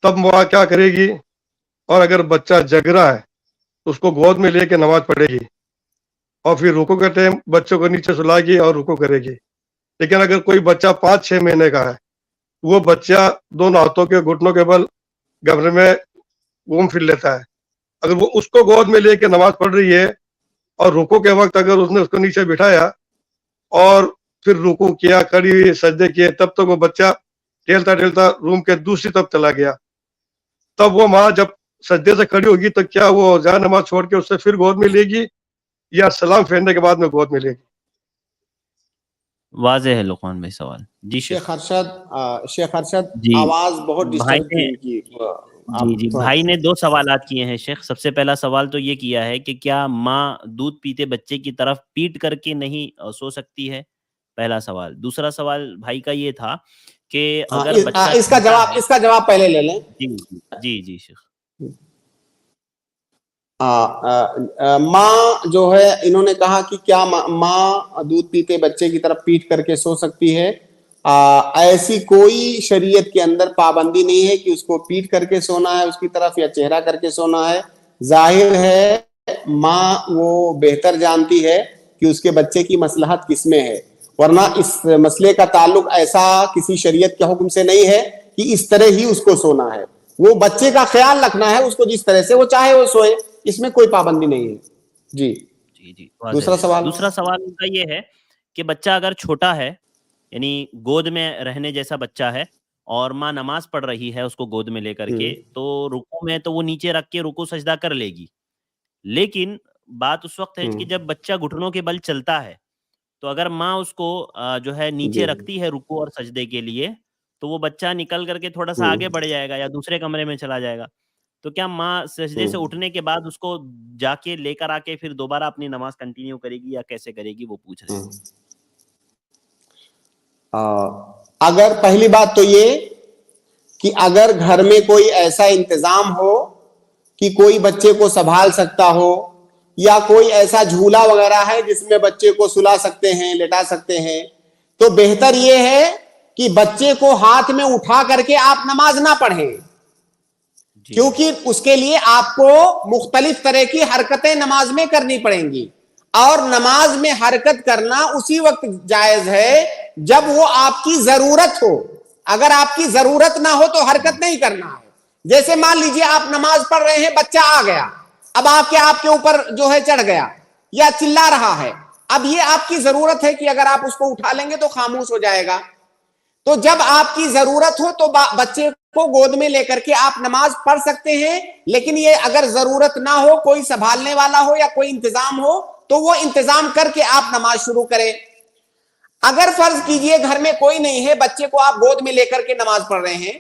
تب ماں کیا کرے گی؟ اور اگر بچہ جگ رہا ہے تو اس کو گود میں لے کے نماز پڑھے گی اور پھر رکوع کے ٹائم بچوں کو نیچے سلائے گی اور رکوع کرے گی. لیکن اگر کوئی بچہ 5-6 مہینے کا ہے، وہ بچہ دونوں ہاتھوں کے گھٹنوں کے بل کمرے میں گھوم پھر لیتا ہے، اگر وہ اس کو گود میں لے کے نماز پڑھ رہی ہے اور رکوع کے وقت اگر اس نے اس کو نیچے بٹھایا اور پھر رکوع کیا، کھڑی ہوئی سجدے کیے، تب تک وہ بچہ ٹہلتا روم کے دوسری طرف چلا گیا، تب وہ ماں جب سجدے سے کھڑی ہوگی تو کیا وہ جائے نماز چھوڑ کے اس سے پھر گود میں لے گی یا سلام پھیرنے کے بعد میں گود میں لے گی؟ واضح ہے لقمان بھائی سوال. جی شیخ ارشد جی آواز بہت ڈسٹرب کی. جی بھائی نے 2 سوالات کیے ہیں شیخ. سب سے پہلا سوال تو یہ کیا ہے کہ کیا ماں دودھ پیتے بچے کی طرف پیٹ کر کے نہیں سو سکتی ہے، پہلا سوال. دوسرا سوال بھائی کا یہ تھا کہ اگر بچہ اس کا جواب پہلے لے لیں. جی شیخ. ماں جو ہے انہوں نے کہا کہ کیا ماں دودھ پیتے بچے کی طرف پیٹ کر کے سو سکتی ہے. ایسی کوئی شریعت کے اندر پابندی نہیں ہے کہ اس کو پیٹ کر کے سونا ہے اس کی طرف یا چہرہ کر کے سونا ہے. ظاہر ہے ماں وہ بہتر جانتی ہے کہ اس کے بچے کی مصلحت کس میں ہے، ورنہ اس مسئلے کا تعلق ایسا کسی شریعت کے حکم سے نہیں ہے کہ اس طرح ہی اس کو سونا ہے. وہ بچے کا خیال رکھنا ہے، اس کو جس طرح سے وہ چاہے وہ سوئے، اس میں کوئی پابندی نہیں ہے. جی دوسرا سوال ان کا یہ ہے کہ بچہ اگر چھوٹا ہے، یعنی گود میں رہنے جیسا بچہ ہے اور ماں نماز پڑھ رہی ہے اس کو گود میں لے کر کے، تو رکوع میں تو وہ نیچے رکھ کے رکوع سجدہ کر لے گی. لیکن بات اس وقت ہے کہ جب بچہ گھٹنوں کے بل چلتا ہے تو اگر ماں اس کو جو ہے نیچے رکھتی ہے رکوع اور سجدے کے لیے تو وہ بچہ نکل کر کے تھوڑا سا آگے بڑھ جائے گا یا دوسرے کمرے میں چلا جائے گا. تو کیا ماں سجدے سے اٹھنے کے بعد اس کو جا کے لے کر آ کے پھر دوبارہ اپنی نماز کنٹینیو کرے گی یا کیسے کرے گی، وہ پوچھ رہے ہیں. اگر پہلی بات تو یہ کہ اگر گھر میں کوئی ایسا انتظام ہو کہ کوئی بچے کو سنبھال سکتا ہو یا کوئی ایسا جھولا وغیرہ ہے جس میں بچے کو سلا سکتے ہیں، لٹا سکتے ہیں، تو بہتر یہ ہے کہ بچے کو ہاتھ میں اٹھا کر کے آپ نماز نہ پڑھیں، کیونکہ اس کے لیے آپ کو مختلف طرح کی حرکتیں نماز میں کرنی پڑیں گی، اور نماز میں حرکت کرنا اسی وقت جائز ہے جب وہ آپ کی ضرورت ہو. اگر آپ کی ضرورت نہ ہو تو حرکت نہیں کرنا ہے. جیسے مان لیجئے آپ نماز پڑھ رہے ہیں، بچہ آ گیا، اب آپ کے اوپر جو ہے چڑھ گیا یا چلا رہا ہے، اب یہ آپ کی ضرورت ہے کہ اگر آپ اس کو اٹھا لیں گے تو خاموش ہو جائے گا. تو جب آپ کی ضرورت ہو تو بچے کو گود میں لے کر کے آپ نماز پڑھ سکتے ہیں. لیکن یہ اگر ضرورت نہ ہو، کوئی سنبھالنے والا ہو یا کوئی انتظام ہو، تو وہ انتظام کر کے آپ نماز شروع کریں. اگر فرض کیجئے گھر میں کوئی نہیں ہے، بچے کو آپ گود میں لے کر کے نماز پڑھ رہے ہیں،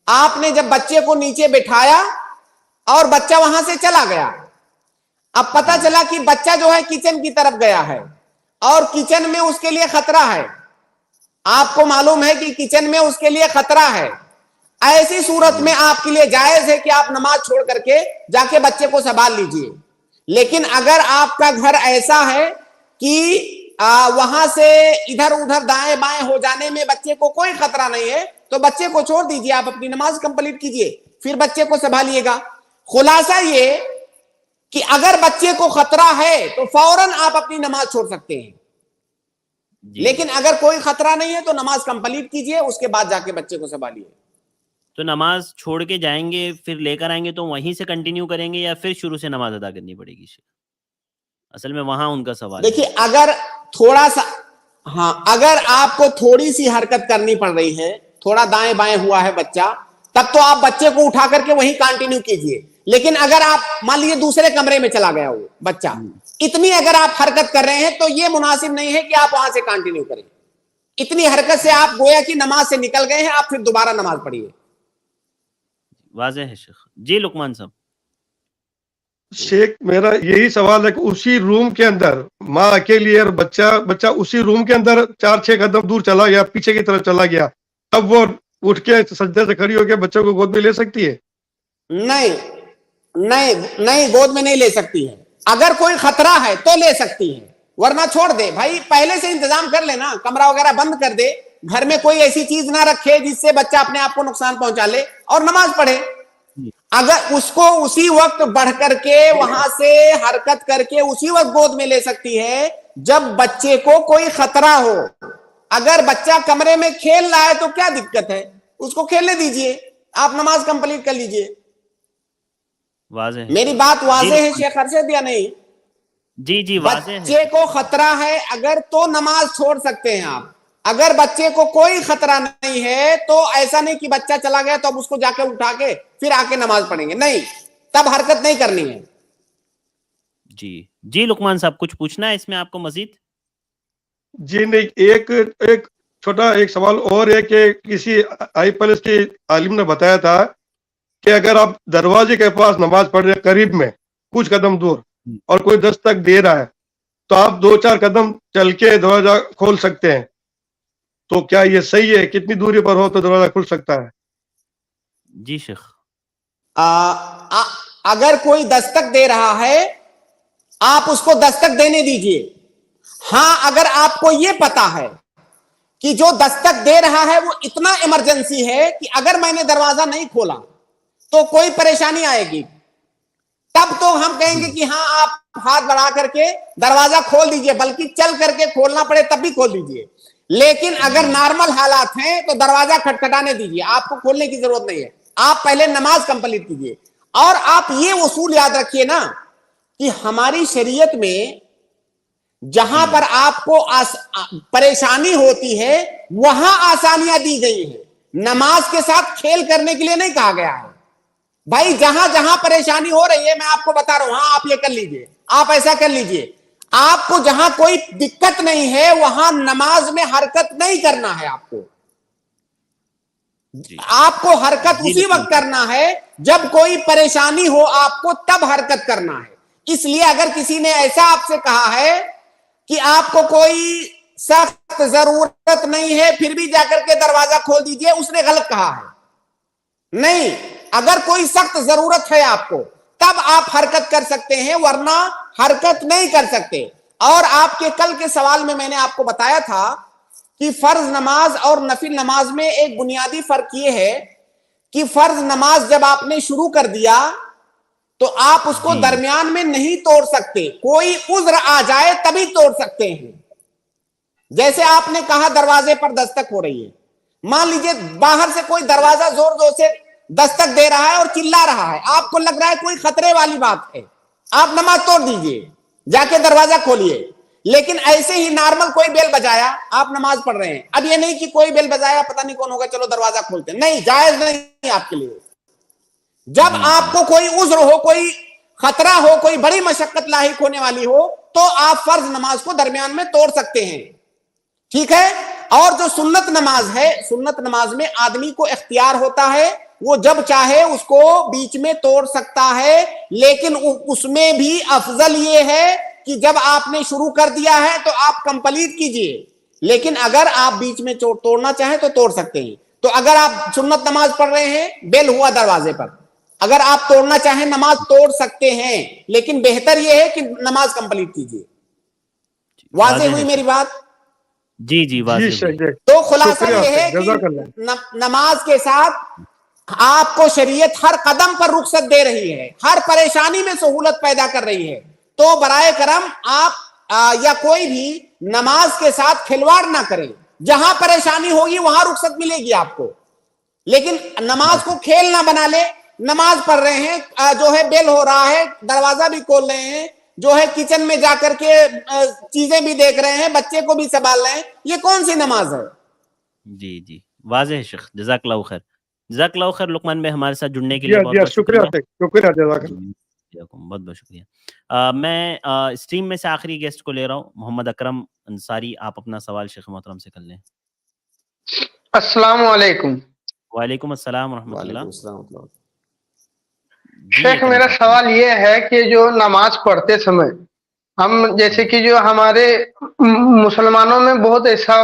آپ نے جب بچے کو نیچے بٹھایا اور بچہ وہاں سے چلا گیا، اب پتہ چلا کہ بچہ جو ہے کچن کی طرف گیا ہے اور کچن میں اس کے لیے خطرہ ہے، آپ کو معلوم ہے کہ کچن میں اس کے لیے خطرہ ہے. ایسی صورت میں آپ کے لیے جائز ہے کہ آپ نماز چھوڑ کر کے جا کے بچے کو سنبھال لیجئے. لیکن اگر آپ کا گھر ایسا ہے کہ وہاں سے ادھر ادھر دائیں بائیں ہو جانے میں بچے کو کوئی خطرہ نہیں ہے تو بچے کو چھوڑ دیجئے، آپ اپنی نماز کمپلیٹ کیجئے، پھر بچے کو سنبھالیے گا. خلاصہ یہ کہ اگر بچے کو خطرہ ہے تو فوراً آپ اپنی نماز چھوڑ سکتے ہیں، لیکن اگر کوئی خطرہ نہیں ہے تو نماز کمپلیٹ کیجئے، اس کے بعد جا کے بچے کو سنبھالیے۔ تو نماز چھوڑ کے جائیں گے پھر لے کر آئیں گے تو وہیں سے کنٹینیو کریں گے یا پھر شروع سے نماز ادا کرنی پڑے گی؟ اصل میں وہاں ان کا سوال دیکھیے اگر تھوڑا سا اگر آپ کو تھوڑی سی حرکت کرنی پڑ رہی ہے، تھوڑا دائیں بائیں ہوا ہے بچہ، تب تو آپ بچے کو اٹھا کر کے وہیں کنٹینیو کیجئے۔ لیکن اگر آپ مان لیجیے دوسرے کمرے میں چلا گیا وہ بچہ، اتنی اگر آپ حرکت کر رہے ہیں تو یہ مناسب نہیں ہے کہ آپ وہاں سے کنٹینیو کریں۔ اتنی حرکت سے آپ گویا کہ نماز سے نکل گئے ہیں، آپ پھر دوبارہ نماز پڑھیے۔ واضح ہے شیخ جی۔ لقمان صاحب شیخ میرا یہی سوال ہے کہ اسی روم کے اندر ماں اکیلی ہے اور بچہ اسی روم کے اندر 4-6 قدم دور چلا گیا، پیچھے کی طرف چلا گیا، اب وہ اٹھ کے سجدے سے کھڑی ہو کے بچوں کو گود میں لے سکتی ہے؟ نہیں گود میں نہیں لے سکتی ہے۔ اگر کوئی خطرہ ہے تو لے سکتی ہے، ورنہ چھوڑ دے بھائی، پہلے سے انتظام کر لینا، کمرہ وغیرہ بند کر دے، گھر میں کوئی ایسی چیز نہ رکھے جس سے بچہ اپنے آپ کو نقصان پہنچا لے، اور نماز پڑھے۔ اگر اس کو اسی وقت بڑھ کر کے وہاں سے حرکت کر کے اسی وقت گود میں لے سکتی ہے جب بچے کو کوئی خطرہ ہو۔ اگر بچہ کمرے میں کھیل رہا ہے تو کیا دقت ہے، اس کو کھیلنے دیجئے، آپ نماز کمپلیٹ کر لیجئے۔ واضح ہے میری بات واضح ہے شیخ ارشد یا نہیں؟ جی واضح ہے۔ بچے کو خطرہ ہے اگر تو نماز چھوڑ سکتے ہیں آپ، اگر بچے کو کوئی خطرہ نہیں ہے تو ایسا نہیں کہ بچہ چلا گیا تو اب اس کو جا کے اٹھا کے پھر آ کے نماز پڑھیں گے، نہیں، تب حرکت نہیں کرنی ہے۔ جی لقمان صاحب کچھ پوچھنا ہے اس میں آپ کو مزید؟ جی نہیں، ایک چھوٹا ایک سوال اور ہے کہ کسی آئی پلس کے عالم نے بتایا تھا کہ اگر آپ دروازے کے پاس نماز پڑھ رہے ہیں قریب میں کچھ قدم دور اور کوئی دستک دے رہا ہے تو آپ 2-4 قدم چل کے دروازہ کھول سکتے ہیں، تو کیا یہ صحیح ہے؟ کتنی دوری پر ہو تو دروازہ کھل سکتا ہے؟ جی شیخ اگر کوئی دستک دے رہا ہے آپ اس کو دستک دینے دیجئے۔ ہاں اگر آپ کو یہ پتا ہے کہ جو دستک دے رہا ہے وہ اتنا ایمرجنسی ہے کہ اگر میں نے دروازہ نہیں کھولا تو کوئی پریشانی آئے گی، تب تو ہم کہیں گے کہ ہاں آپ ہاتھ بڑھا کر کے دروازہ کھول دیجئے، بلکہ چل کر کے کھولنا پڑے تب بھی کھول دیجئے۔ لیکن اگر نارمل حالات ہیں تو دروازہ کھٹکھٹانے دیجئے، آپ کو کھولنے کی ضرورت نہیں ہے، آپ پہلے نماز کمپلیٹ کیجئے۔ اور آپ یہ اصول یاد رکھیے نا کہ ہماری شریعت میں جہاں پر آپ کو پریشانی ہوتی ہے وہاں آسانیاں دی گئی ہیں، نماز کے ساتھ کھیل کرنے کے لیے نہیں کہا گیا ہے۔ بھائی جہاں جہاں پریشانی ہو رہی ہے میں آپ کو بتا رہا ہوں، ہاں آپ یہ کر لیجئے، آپ ایسا کر لیجئے، آپ کو جہاں کوئی دقت نہیں ہے وہاں نماز میں حرکت نہیں کرنا ہے، آپ کو حرکت اسی وقت کرنا ہے جب کوئی پریشانی ہو آپ کو، تب حرکت کرنا ہے۔ اس لیے اگر کسی نے ایسا آپ سے کہا ہے کہ آپ کو کوئی سخت ضرورت نہیں ہے پھر بھی جا کر کے دروازہ کھول دیجئے، اس نے غلط کہا ہے۔ نہیں، اگر کوئی سخت ضرورت ہے آپ کو تب آپ حرکت کر سکتے ہیں، ورنہ حرکت نہیں کر سکتے۔ اور آپ کے کل کے سوال میں نے آپ کو بتایا تھا کہ فرض نماز اور نفل نماز میں ایک بنیادی فرق یہ ہے کہ فرض نماز جب آپ نے شروع کر دیا تو آپ اس کو درمیان میں نہیں توڑ سکتے، کوئی عذر آ جائے تبھی توڑ سکتے ہیں۔ جیسے آپ نے کہا دروازے پر دستک ہو رہی ہے، مان لیجئے باہر سے کوئی دروازہ زور زور سے دستک دے رہا ہے اور چلا رہا ہے، آپ کو لگ رہا ہے کوئی خطرے والی بات ہے، آپ نماز توڑ دیجئے، جا کے دروازہ کھولیے۔ لیکن ایسے ہی نارمل کوئی بیل بجایا، آپ نماز پڑھ رہے ہیں، اب یہ نہیں کہ کوئی بیل بجایا پتہ نہیں کون ہوگا چلو دروازہ کھولتے ہیں، نہیں، جائز نہیں آپ کے لیے۔ جب آپ کو کوئی عذر ہو، کوئی خطرہ ہو، کوئی بڑی مشقت لاحق ہونے والی ہو تو آپ فرض نماز کو درمیان میں توڑ سکتے ہیں، ٹھیک ہے۔ اور جو سنت نماز ہے، سنت نماز میں آدمی کو اختیار ہوتا ہے، وہ جب چاہے اس کو بیچ میں توڑ سکتا ہے، لیکن اس میں بھی افضل یہ ہے کہ جب آپ نے شروع کر دیا ہے تو آپ کمپلیٹ کیجئے، لیکن اگر آپ بیچ میں توڑنا چاہیں تو توڑ سکتے ہیں۔ تو اگر آپ سنت نماز پڑھ رہے ہیں، بیل ہوا دروازے پر، اگر آپ توڑنا چاہیں نماز توڑ سکتے ہیں، لیکن بہتر یہ ہے کہ نماز کمپلیٹ کیجئے۔ واضح ہوئی میری بات؟ جی واضح ہوئی۔ تو خلاصہ یہ ہے کہ نماز کے ساتھ آپ کو شریعت ہر قدم پر رخصت دے رہی ہے, ہر پریشانی میں سہولت پیدا کر رہی ہے, تو برائے کرم آپ یا کوئی بھی نماز کے ساتھ کھلواڑ نہ کریں. جہاں پریشانی ہوگی وہاں رخصت ملے گی آپ کو, لیکن نماز کو کھیل نہ بنا لے. نماز پڑھ رہے ہیں, جو ہے بیل ہو رہا ہے, دروازہ بھی کھول رہے ہیں, جو ہے کچن میں جا کر کے چیزیں بھی دیکھ رہے ہیں, بچے کو بھی سنبھال رہے ہیں, یہ کون سی نماز ہے؟ جی جی واضح ہے شیخ, جزاک اللہ خیر. جزاک اللہ خیر لقمان بھائی ہمارے ساتھ جڑنے کے لیے بہت بہت شکریہ. بہت بہت شکریہ. میں اسٹریم میں سے آخری گیسٹ کو لے رہا ہوں, محمد اکرم انصاری, آپ اپنا سوال شیخ محترم سے کر لیں. السلام علیکم. وعلیکم السلام ورحمۃ اللہ. شیخ میرا سوال یہ ہے کہ جو نماز پڑھتے سمے ہم جیسے کہ جو ہمارے مسلمانوں میں بہت ایسا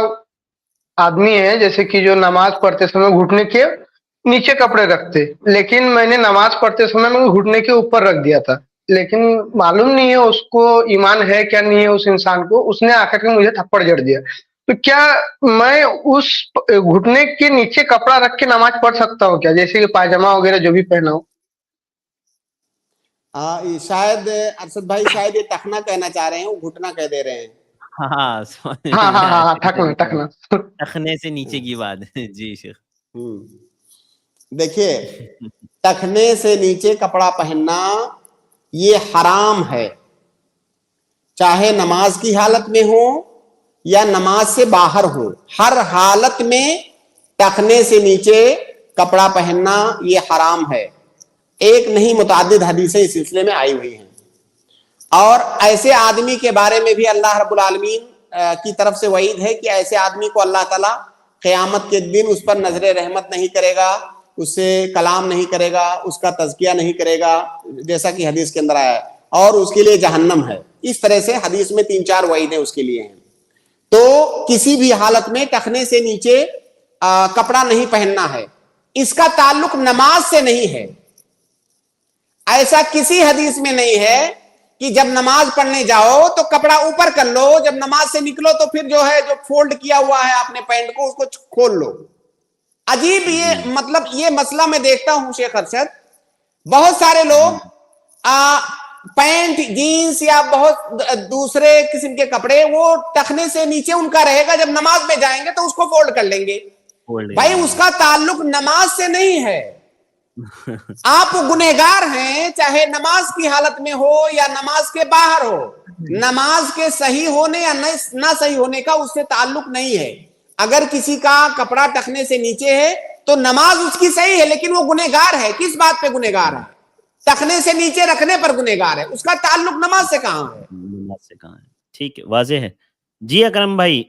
آدمی ہے جیسے کہ جو نماز پڑھتے سمے گھٹنے کے نیچے کپڑے رکھتے, لیکن میں نے نماز پڑھتے سمے میں گھٹنے کے اوپر رکھ دیا تھا, لیکن معلوم نہیں ہے اس کو ایمان ہے کیا نہیں ہے. اس انسان کو اس نے آ کر کے مجھے تھپڑ جڑ دیا, تو کیا میں اس گھٹنے کے نیچے کپڑا رکھ کے نماز پڑھ سکتا ہوں کیا, جیسے کہ پاجامہ وغیرہ جو بھی پہنا ہو؟ شاید ارشد بھائی شاید یہ ٹخنا کہنا چاہ رہے ہیں, وہ گھٹنا کہہ دے رہے ہیں. ہاں ٹخنا ٹخنے سے نیچے کی بات ہے. جی شیخ دیکھیے, ٹخنے سے نیچے کپڑا پہننا یہ حرام ہے, چاہے نماز کی حالت میں ہو یا نماز سے باہر ہو, ہر حالت میں ٹخنے سے نیچے کپڑا پہننا یہ حرام ہے. ایک نہیں متعدد حدیثیں اس سلسلے میں آئی ہوئی ہیں, اور ایسے آدمی کے بارے میں بھی اللہ رب العالمین کی طرف سے وعید ہے کہ ایسے آدمی کو اللہ تعالیٰ قیامت کے دن اس پر نظر رحمت نہیں کرے گا, اس سے کلام نہیں کرے گا, اس کا تزکیہ نہیں کرے گا, جیسا کہ حدیث کے اندر آیا ہے, اور اس کے لیے جہنم ہے. اس طرح سے حدیث میں 3-4 وعیدیں اس کے لیے ہیں. تو کسی بھی حالت میں ٹخنے سے نیچے کپڑا نہیں پہننا ہے. اس کا تعلق نماز سے نہیں ہے. ایسا کسی حدیث میں نہیں ہے کہ جب نماز پڑھنے جاؤ تو کپڑا اوپر کر لو, جب نماز سے نکلو تو پھر جو ہے جو فولڈ کیا ہوا ہے آپ نے پینٹ کو اس کو کھول لو. عجیب یہ مطلب یہ مسئلہ میں دیکھتا ہوں شیخ ارشد, بہت سارے لوگ پینٹ جینس یا بہت دوسرے قسم کے کپڑے وہ ٹخنے سے نیچے ان کا رہے گا, جب نماز میں جائیں گے تو اس کو فولڈ کر لیں گے. بھائی اس کا تعلق نماز سے نہیں ہے. آپ گنہگار ہیں, چاہے نماز کی حالت میں ہو یا نماز کے باہر ہو. نماز کے صحیح ہونے یا نہ صحیح ہونے کا اس سے تعلق نہیں ہے. اگر کسی کا کپڑا ٹخنے سے نیچے ہے تو نماز اس کی صحیح ہے, لیکن وہ گنہگار ہے. کس بات پہ گنہگار ہے؟ ٹخنے سے نیچے رکھنے پر گنہگار ہے. اس کا تعلق نماز سے کہاں ہے؟ نماز سے کہاں ہے. ٹھیک ہے, واضح ہے. جی اکرم بھائی.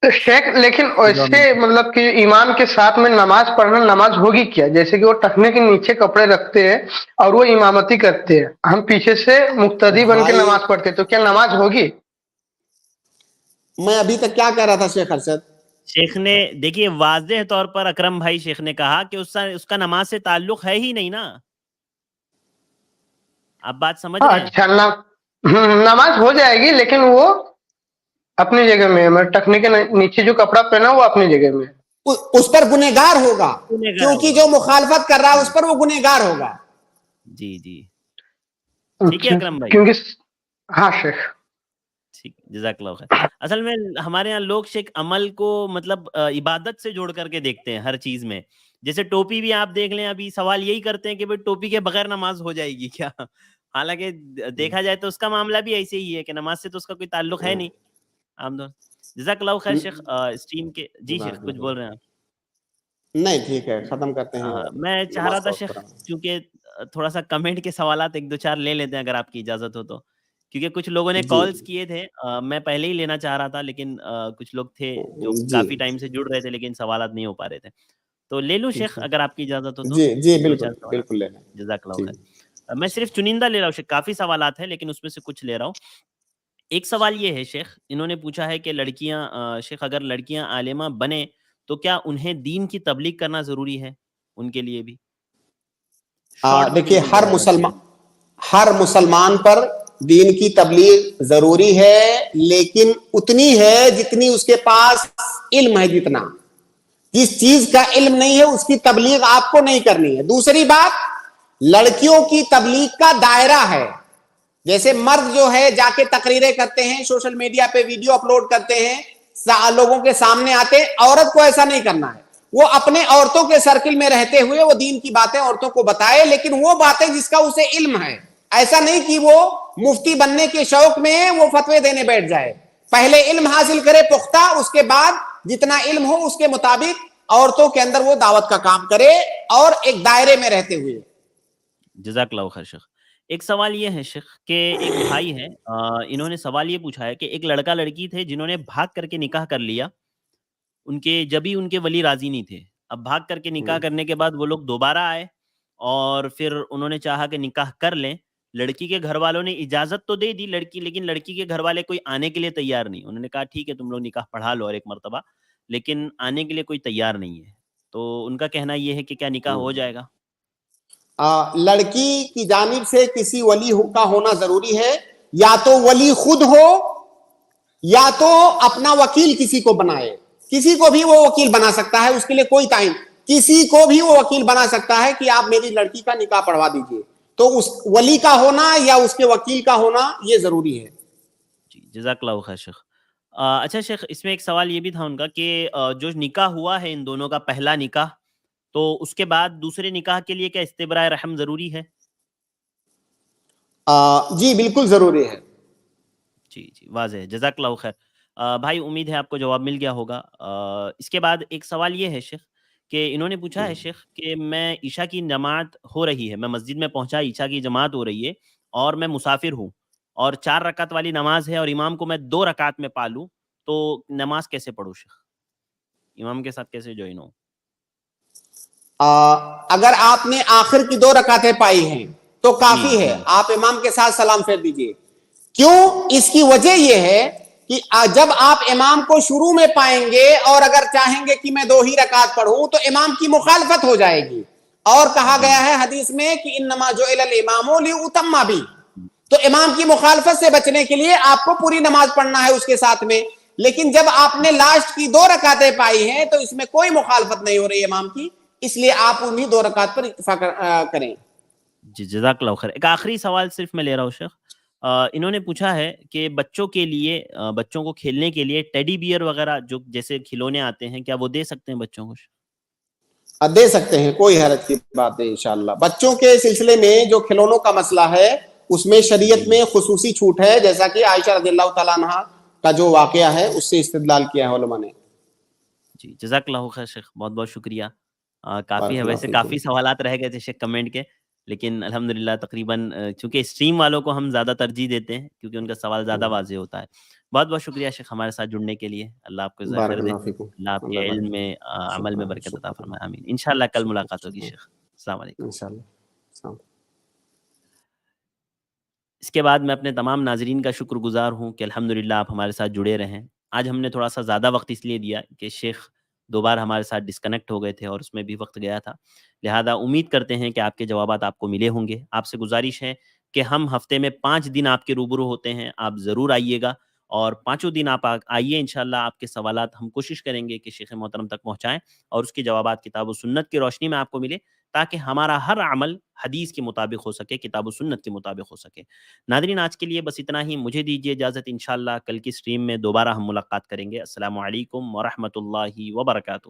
شیخ لیکن ایسے مطلب کہ ایمان کے ساتھ میں نماز پڑھنا نماز ہوگی کیا؟ جیسے کہ وہ ٹخنے کے نیچے کپڑے رکھتے ہیں اور وہ امامتی کرتے ہیں, ہم پیچھے سے مقتدی بن کے نماز پڑھتے, تو کیا نماز ہوگی؟ میں ابھی تک کیا کہہ رہا تھا شیخ ارشد؟ شیخ نے دیکھیے واضح طور پر اکرم بھائی شیخ نے کہا کہ اس کا نماز سے تعلق ہے ہی نہیں نا. آپ بات سمجھ رہے ہیں؟ اچھا نماز ہو جائے گی, لیکن وہ اپنی جگہ میں ٹخنے کے نیچے جو کپڑا پہنا وہ اپنی جگہ میں, اس پر گنہگار ہوگا, کیونکہ جو مخالفت کر رہا ہے اس پر وہ گنہگار ہوگا. جی جی ٹھیک ہے اکرم بھائی. کیونکہ ہاں شیخ ٹھیک, جزاک اللہ خیر. اصل میں ہمارے یہاں لوگ شیخ عمل کو مطلب عبادت سے جوڑ کر کے دیکھتے ہیں ہر چیز میں. جیسے ٹوپی بھی آپ دیکھ لیں, ابھی سوال یہی کرتے ہیں کہ بھائی ٹوپی کے بغیر نماز ہو جائے گی کیا؟ حالانکہ دیکھا جائے تو اس کا معاملہ بھی ایسے ہی ہے کہ نماز سے تو اس کا کوئی تعلق ہے نہیں. جزاک اللہ خیر شیخ. اسٹریم کے جی شیخ کچھ بول رہے ہیں آپ؟ نہیں ٹھیک ہے, ختم کرتے ہیں. میں چاہ رہا تھا شیخ کیونکہ تھوڑا سا کمنٹ کے سوالات 1-2-4 لے لیتے ہیں اگر آپ کی اجازت ہو تو, کیونکہ کچھ لوگوں نے کالز کیے تھے. میں پہلے ہی لینا چاہ رہا تھا, لیکن کچھ لوگ تھے جو کافی ٹائم سے جڑ رہے تھے لیکن سوالات نہیں ہو پا رہے تھے. تو لے لوں شیخ اگر آپ کی اجازت ہو تو؟ جی بالکل. جزاک اللہ خیر. میں صرف چنندہ لے رہا ہوں شیخ, کافی سوالات ہیں لیکن اس میں سے کچھ لے رہا ہوں. ایک سوال یہ ہے شیخ, انہوں نے پوچھا ہے کہ لڑکیاں شیخ اگر لڑکیاں عالمہ بنے تو کیا انہیں دین کی تبلیغ کرنا ضروری ہے ان کے لیے بھی؟ دیکھیے ہر مسلمان پر دین کی تبلیغ ضروری ہے, لیکن اتنی ہے جتنی اس کے پاس علم ہے. جتنا جس چیز کا علم نہیں ہے اس کی تبلیغ آپ کو نہیں کرنی ہے. دوسری بات, لڑکیوں کی تبلیغ کا دائرہ ہے. جیسے مرد جو ہے جا کے تقریریں کرتے ہیں, سوشل میڈیا پہ ویڈیو اپلوڈ کرتے ہیں, لوگوں کے سامنے آتے ہیں, عورت کو ایسا نہیں کرنا ہے. وہ اپنے عورتوں کے سرکل میں رہتے ہوئے وہ دین کی باتیں عورتوں کو بتائے, لیکن وہ باتیں جس کا اسے علم ہے. ایسا نہیں کہ وہ مفتی بننے کے شوق میں وہ فتوے دینے بیٹھ جائے. پہلے علم حاصل کرے پختہ, اس کے بعد جتنا علم ہو اس کے مطابق عورتوں کے اندر وہ دعوت کا کام کرے, اور ایک دائرے میں رہتے ہوئے. جزاک اللہ خیر شیخ. ایک سوال یہ ہے شیخ کہ ایک بھائی ہے, انہوں نے سوال یہ پوچھا ہے کہ ایک لڑکا لڑکی تھے جنہوں نے بھاگ کر کے نکاح کر لیا, ان کے جبھی ان کے ولی راضی نہیں تھے. اب بھاگ کر کے نکاح کرنے کے بعد وہ لوگ دوبارہ آئے اور پھر انہوں نے چاہا کہ نکاح کر لیں. لڑکی کے گھر والوں نے اجازت تو دے دی لڑکی, لیکن لڑکی کے گھر والے کوئی آنے کے لیے تیار نہیں. انہوں نے کہا ٹھیک ہے تم لوگ نکاح پڑھا لو اور ایک مرتبہ, لیکن آنے کے لیے کوئی تیار نہیں ہے. تو ان کا کہنا یہ ہے کہ کیا نکاح ہو جائے گا؟ لڑکی کی جانب سے کسی ولی کا ہونا ضروری ہے, یا تو ولی خود ہو یا تو اپنا وکیل کسی کو بنائے. کسی کو بھی وہ وکیل بنا سکتا ہے, اس کے لیے کوئی تعین, کسی کو بھی وہ وکیل بنا سکتا ہے کہ آپ میری لڑکی کا نکاح پڑھوا دیجئے. تو اس ولی کا ہونا یا اس کے وکیل کا ہونا یہ ضروری ہے. جی جزاک اللہ خیر شیخ. اچھا شیخ, اس میں ایک سوال یہ بھی تھا ان کا کہ جو نکاح ہوا ہے ان دونوں کا پہلا نکاح, تو اس کے بعد دوسرے نکاح کے لیے کیا استبراء رحم ضروری ہے؟ جی بالکل ضروری ہے. جی جی واضح ہے, جزاک اللہ خیر. بھائی امید ہے آپ کو جواب مل گیا ہوگا. اس کے بعد ایک سوال یہ ہے شیخ کہ انہوں نے پوچھا ہے شیخ کہ میں عشاء کی جماعت ہو رہی ہے, میں مسجد میں پہنچا, عشاء کی جماعت ہو رہی ہے اور میں مسافر ہوں اور 4 رکعت والی نماز ہے اور امام کو میں 2 رکعت میں پالوں, تو نماز کیسے پڑھوں شیخ؟ امام کے ساتھ کیسے جوائن ہوں؟ اگر آپ نے آخر کی 2 رکعتیں پائی ہیں تو کافی ہے, آپ امام کے ساتھ سلام پھیر دیجئے. کیوں؟ اس کی وجہ یہ ہے کہ جب آپ امام کو شروع میں پائیں گے اور اگر چاہیں گے کہ میں 2 ہی رکعت پڑھوں تو امام کی مخالفت ہو جائے گی. اور کہا گیا ہے حدیث میں کہ انما جعل الامام لیؤتم بہ, تو امام کی مخالفت سے بچنے کے لیے آپ کو پوری نماز پڑھنا ہے اس کے ساتھ میں. لیکن جب آپ نے لاسٹ کی 2 رکعتیں پائی ہیں تو اس میں کوئی مخالفت نہیں ہو رہی امام کی, اس لیے آپ انہی 2 رکعت پر اکتفا کریں. جی جزاک اللہ خیر. ایک آخری سوال صرف میں لے رہا ہوں شیخ. انہوں نے پوچھا ہے کہ بچوں کے لیے, بچوں کو کھیلنے کے لیے ٹیڈی بیئر وغیرہ جو جیسے کھلونے آتے ہیں, کیا وہ دے سکتے ہیں بچوں کو؟ دے سکتے ہیں, کوئی حرج کی بات ہے انشاءاللہ. بچوں کے سلسلے میں جو کھلونوں کا مسئلہ ہے اس میں شریعت میں خصوصی چھوٹ ہے, جیسا کہ عائشہ رضی اللہ تعالیٰ عنہا کا جو واقعہ ہے اس سے استدلال کیا ہے علماء نے. جی جزاک اللہ خیر شیخ, بہت بہت شکریہ. کافی ہے, ویسے کافی سوالات رہ گئے تھے شیخ کمنٹ کے, لیکن الحمدللہ تقریباً چونکہ اسٹریم والوں کو ہم زیادہ ترجیح دیتے ہیں کیونکہ ان کا سوال زیادہ واضح ہوتا ہے. بہت بہت شکریہ شیخ ہمارے ساتھ جڑنے کے لیے. اللہ آپ کو جزائے خیر دے, اللہ آپ کے علم میں عمل میں برکت عطا فرمائے, آمین. انشاءاللہ کل ملاقات ہوگی شیخ. السلام علیکم. انشاءاللہ. اس کے بعد میں اپنے تمام ناظرین کا شکر گزار ہوں کہ الحمدللہ آپ ہمارے ساتھ جڑے رہیں. آج ہم نے تھوڑا سا زیادہ وقت اس لیے دیا کہ شیخ 2 بار ہمارے ساتھ ڈسکنیکٹ ہو گئے تھے اور اس میں بھی وقت گیا تھا, لہذا امید کرتے ہیں کہ آپ کے جوابات آپ کو ملے ہوں گے. آپ سے گزارش ہے کہ ہم ہفتے میں 5 دن آپ کے روبرو ہوتے ہیں, آپ ضرور آئیے گا اور 5 دن آپ آئیے. انشاءاللہ آپ کے سوالات ہم کوشش کریں گے کہ شیخ محترم تک پہنچائیں اور اس کے جوابات کتاب و سنت کی روشنی میں آپ کو ملے, تاکہ ہمارا ہر عمل حدیث کے مطابق ہو سکے, کتاب و سنت کے مطابق ہو سکے. ناظرین آج کے لیے بس اتنا ہی, مجھے دیجیے اجازت. انشاءاللہ کل کی سٹریم میں دوبارہ ہم ملاقات کریں گے. السلام علیکم ورحمۃ اللہ وبرکاتہ.